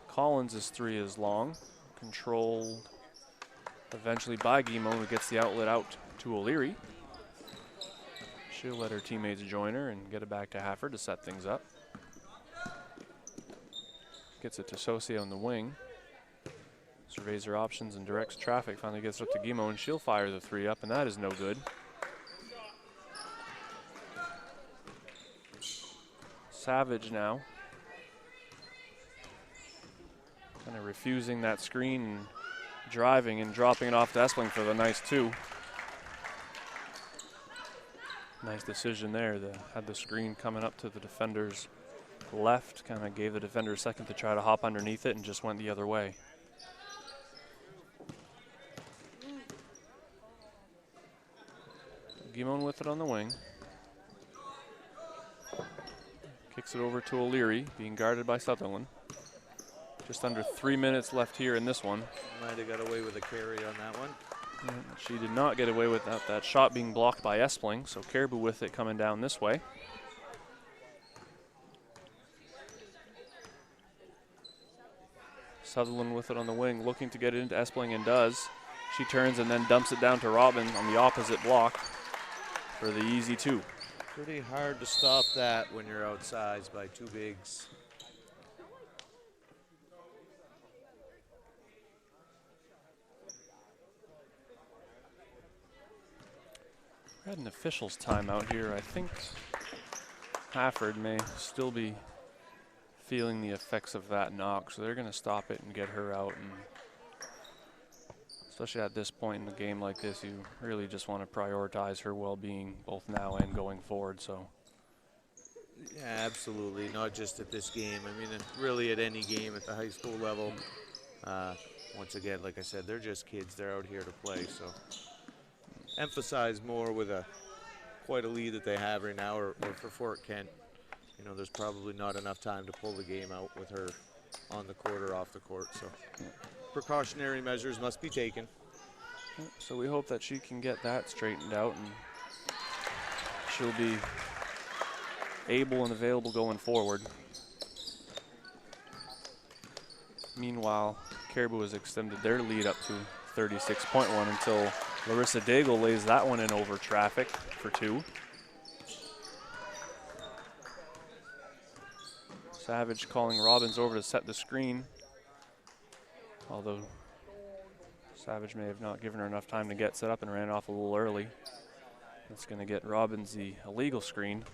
Collins' 3 is long, controlled eventually by Guimond, who gets the outlet out to O'Leary. She'll let her teammates join her and get it back to Hafford to set things up. Gets it to Saucier on the wing. Surveys her options and directs traffic. Finally gets it up to Guimond. She'll fire the 3 up, and that is no good. Savage now. Kind of refusing that screen and driving and dropping it off to Espling for the nice 2. Nice decision there. Had the screen coming up to the defender's left, kind of gave the defender a second to try to hop underneath it and just went the other way. Guimond with it on the wing. Kicks it over to O'Leary, being guarded by Sutherland. Just under 3 minutes left here in this one. Might have got away with a carry on that one. She did not get away with that shot being blocked by Espling, so Caribou with it coming down this way. Sutherland with it on the wing, looking to get it into Espling, and does. She turns and then dumps it down to Robin on the opposite block for the easy 2. Pretty hard to stop that when you're outsized by 2 bigs. We had an official's timeout here. I think Hafford may still be feeling the effects of that knock, so they're going to stop it and get her out. And especially at this point in the game like this, you really just want to prioritize her well-being both now and going forward. So yeah, absolutely. Not just at this game. I mean, really at any game at the high school level. Once again, like I said, they're just kids. They're out here to play. So emphasize more with quite a lead that they have right now, or for Fort Kent. You know, there's probably not enough time to pull the game out with her on the court or off the court. So precautionary measures must be taken. So we hope that she can get that straightened out and she'll be able and available going forward. Meanwhile, Caribou has extended their lead up to 36.1 until Larissa Daigle lays that one in over traffic for 2. Savage calling Robbins over to set the screen, although Savage may have not given her enough time to get set up and ran off a little early. That's going to get Robbins the illegal screen.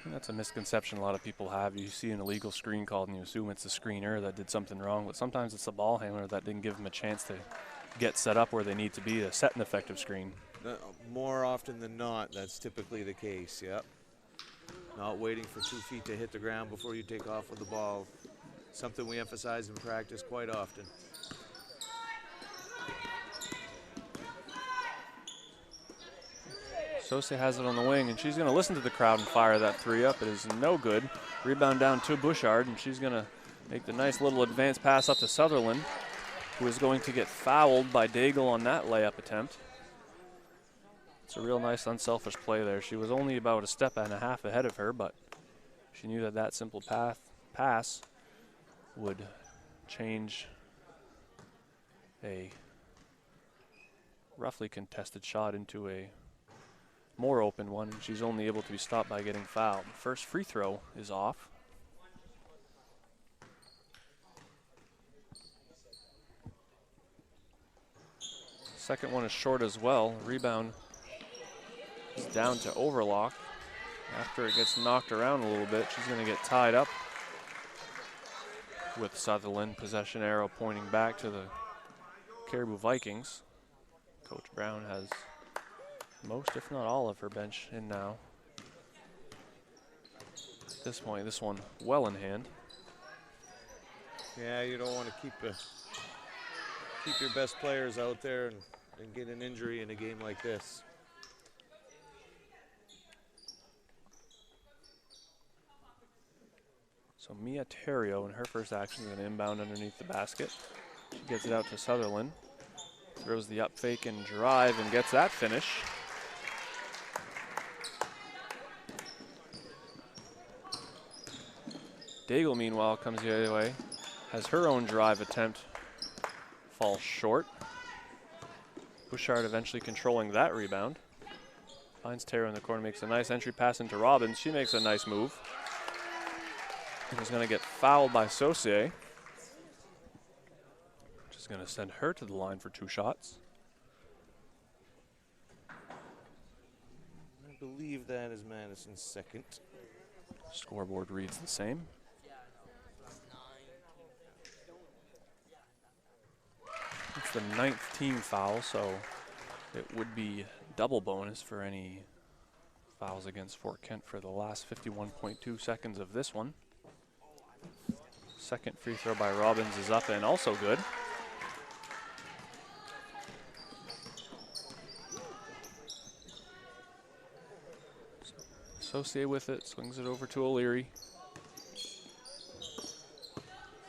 And that's a misconception a lot of people have. You see an illegal screen called and you assume it's the screener that did something wrong, but sometimes it's the ball handler that didn't give them a chance to get set up where they need to be to set an effective screen. More often than not, that's typically the case, yep. Not waiting for 2 feet to hit the ground before you take off with the ball. Something we emphasize in practice quite often. Saucier has it on the wing, and she's going to listen to the crowd and fire that 3 up. It is no good. Rebound down to Bouchard, and she's going to make the nice little advance pass up to Sutherland, who is going to get fouled by Daigle on that layup attempt. It's a real nice unselfish play there. She was only about a step and a half ahead of her, but she knew that that simple pass would change a roughly contested shot into a more open one. She's only able to be stopped by getting fouled. First free throw is off. Second one is short as well. Rebound is down to Overlock. After it gets knocked around a little bit, she's going to get tied up. with Sutherland. Possession arrow pointing back to the Caribou Vikings. Coach Brown has most, if not all, of her bench in now. At this point, this one well in hand. Yeah, you don't want to keep your best players out there and get an injury in a game like this. So Mia Terrio in her first action is going to inbound underneath the basket. She gets it out to Sutherland. Throws the up fake and drive and gets that finish. Daigle, meanwhile, comes the other way. Has her own drive attempt. Falls short. Bouchard eventually controlling that rebound. Finds Terrio in the corner, makes a nice entry pass into Robbins. She makes a nice move. He's going to get fouled by Saucier. Which is going to send her to the line for 2 shots. I believe that is Madison's second. Scoreboard reads the same. It's the 9th team foul, so it would be double bonus for any fouls against Fort Kent for the last 51.2 seconds of this one. Second free throw by Robbins is up and also good. Saucier with it, swings it over to O'Leary.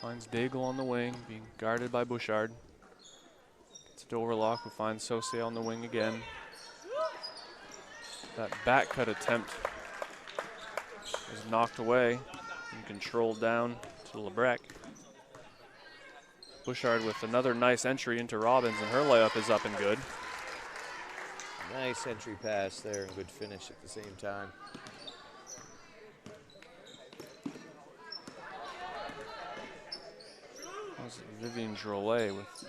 Finds Daigle on the wing, being guarded by Bouchard. Gets it to Overlock, who finds Saucier on the wing again. That back cut attempt is knocked away and controlled down to Lebrecq. Bouchard with another nice entry into Robbins, and her layup is up and good. Nice entry pass there and good finish at the same time. Vivian Drolet with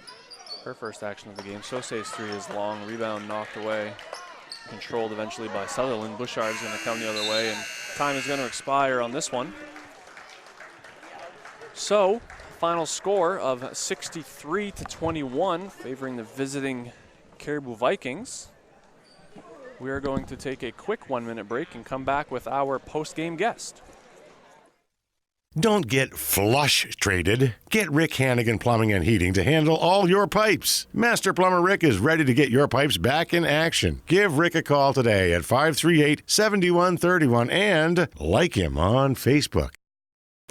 her first action of the game. Sausier's 3 is long, rebound knocked away. Controlled eventually by Sutherland. Bouchard's going to come the other way, and time is going to expire on this one. So, final score of 63-21, favoring the visiting Caribou Vikings. We are going to take a quick 1-minute break and come back with our post-game guest. Don't get flush traded. Get Rick Hannigan Plumbing and Heating to handle all your pipes. Master Plumber Rick is ready to get your pipes back in action. Give Rick a call today at 538-7131 and like him on Facebook.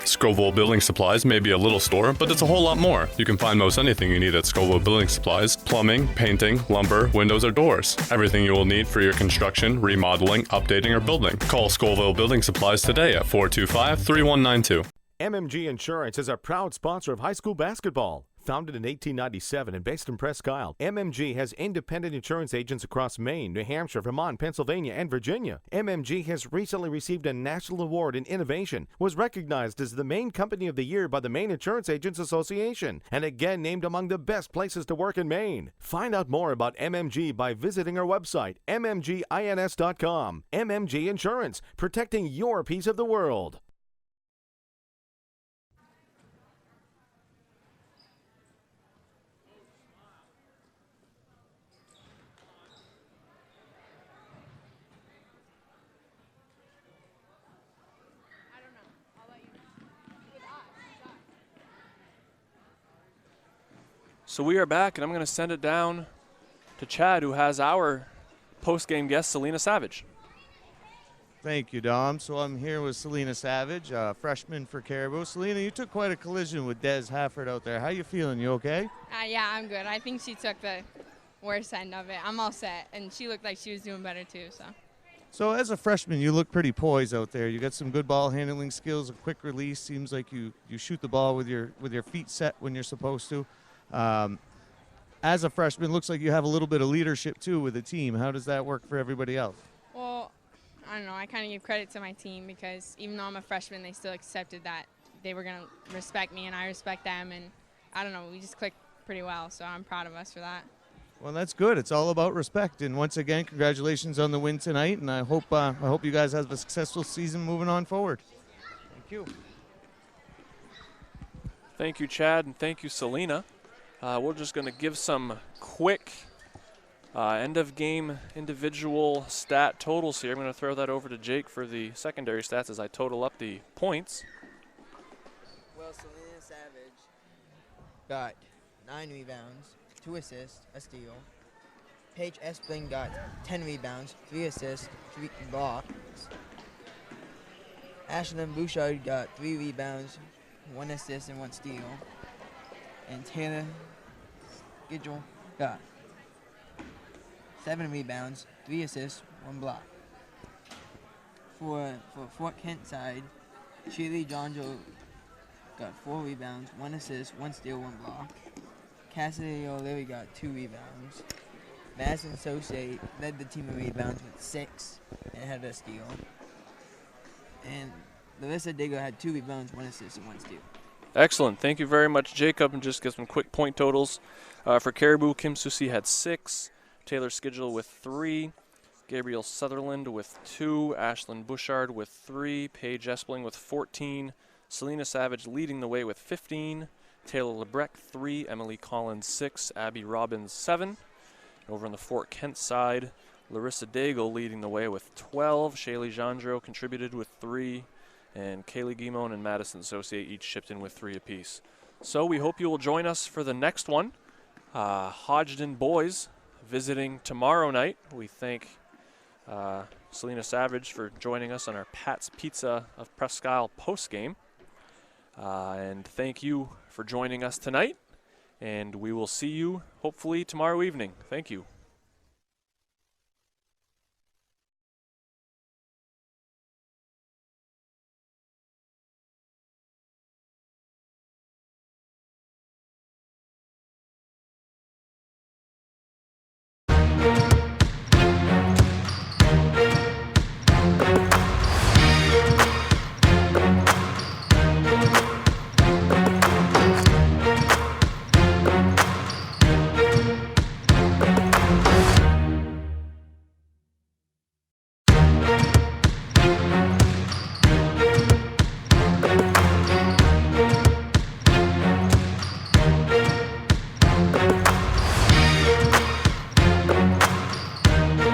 Scoville Building Supplies may be a little store, but it's a whole lot more. You can find most anything you need at Scoville Building Supplies: plumbing, painting, lumber, windows, or doors. Everything you will need for your construction, remodeling, updating, or building. Call Scoville Building Supplies today at 425-3192. MMG Insurance is a proud sponsor of high school basketball. Founded in 1897 and based in Presque Isle, MMG has independent insurance agents across Maine, New Hampshire, Vermont, Pennsylvania, and Virginia. MMG has recently received a national award in innovation, was recognized as the Maine Company of the Year by the Maine Insurance Agents Association, and again named among the best places to work in Maine. Find out more about MMG by visiting our website, mmgins.com. MMG Insurance, protecting your piece of the world. So we are back, and I'm going to send it down to Chad, who has our post-game guest, Selena Savage. Thank you, Dom. So I'm here with Selena Savage, freshman for Caribou. Selena, you took quite a collision with Des Hafford out there. How you feeling? You okay? Yeah, I'm good. I think she took the worst end of it. I'm all set, and she looked like she was doing better too. So as a freshman, you look pretty poised out there. You got some good ball handling skills, a quick release. Seems like you shoot the ball with your feet set when you're supposed to. As a freshman, looks like you have a little bit of leadership too with the team. How does that work for everybody else? Well, I don't know. I kind of give credit to my team because even though I'm a freshman, they still accepted that they were going to respect me and I respect them. And I don't know, we just clicked pretty well. So I'm proud of us for that. Well, that's good. It's all about respect. And once again, congratulations on the win tonight. And I hope you guys have a successful season moving on forward. Thank you. Thank you, Chad, and thank you, Selena. We're just going to give some quick end-of-game individual stat totals here. I'm going to throw that over to Jake for the secondary stats as I total up the points. Well, Selena Savage got 9 rebounds, 2 assists, a steal. Paige Espling got 10 rebounds, 3 assists, 3 blocks. Ashlyn Bouchard got 3 rebounds, 1 assist, and 1 steal. And Taylor Gidgel got 7 rebounds, 3 assists, 1 block. For Fort Kent side, Shirley Jonjo got 4 rebounds, 1 assist, 1 steal, 1 block. Cassidy O'Leary got 2 rebounds. Madison Associate led the team in rebounds with 6 and had a steal. And Larissa Digger had 2 rebounds, 1 assist, and 1 steal. Excellent. Thank you very much, Jacob. And just get some quick point totals. For Caribou, Kim Susi had 6, Taylor Skidgel with 3, Gabriel Sutherland with 2, Ashlyn Bouchard with 3, Paige Espling with 14, Selena Savage leading the way with 15, Taylor Lebrecq 3, Emily Collins 6, Abby Robbins 7. Over on the Fort Kent side, Larissa Daigle leading the way with 12, Shaylee Jandro contributed with 3, and Kaylee Guimon and Madison Associate each chipped in with 3 apiece. So we hope you will join us for the next one. Hodgdon boys visiting tomorrow night. We thank Selena Savage for joining us on our Pat's Pizza of Presque Isle post-game. And thank you for joining us tonight. And we will see you hopefully tomorrow evening. Thank you.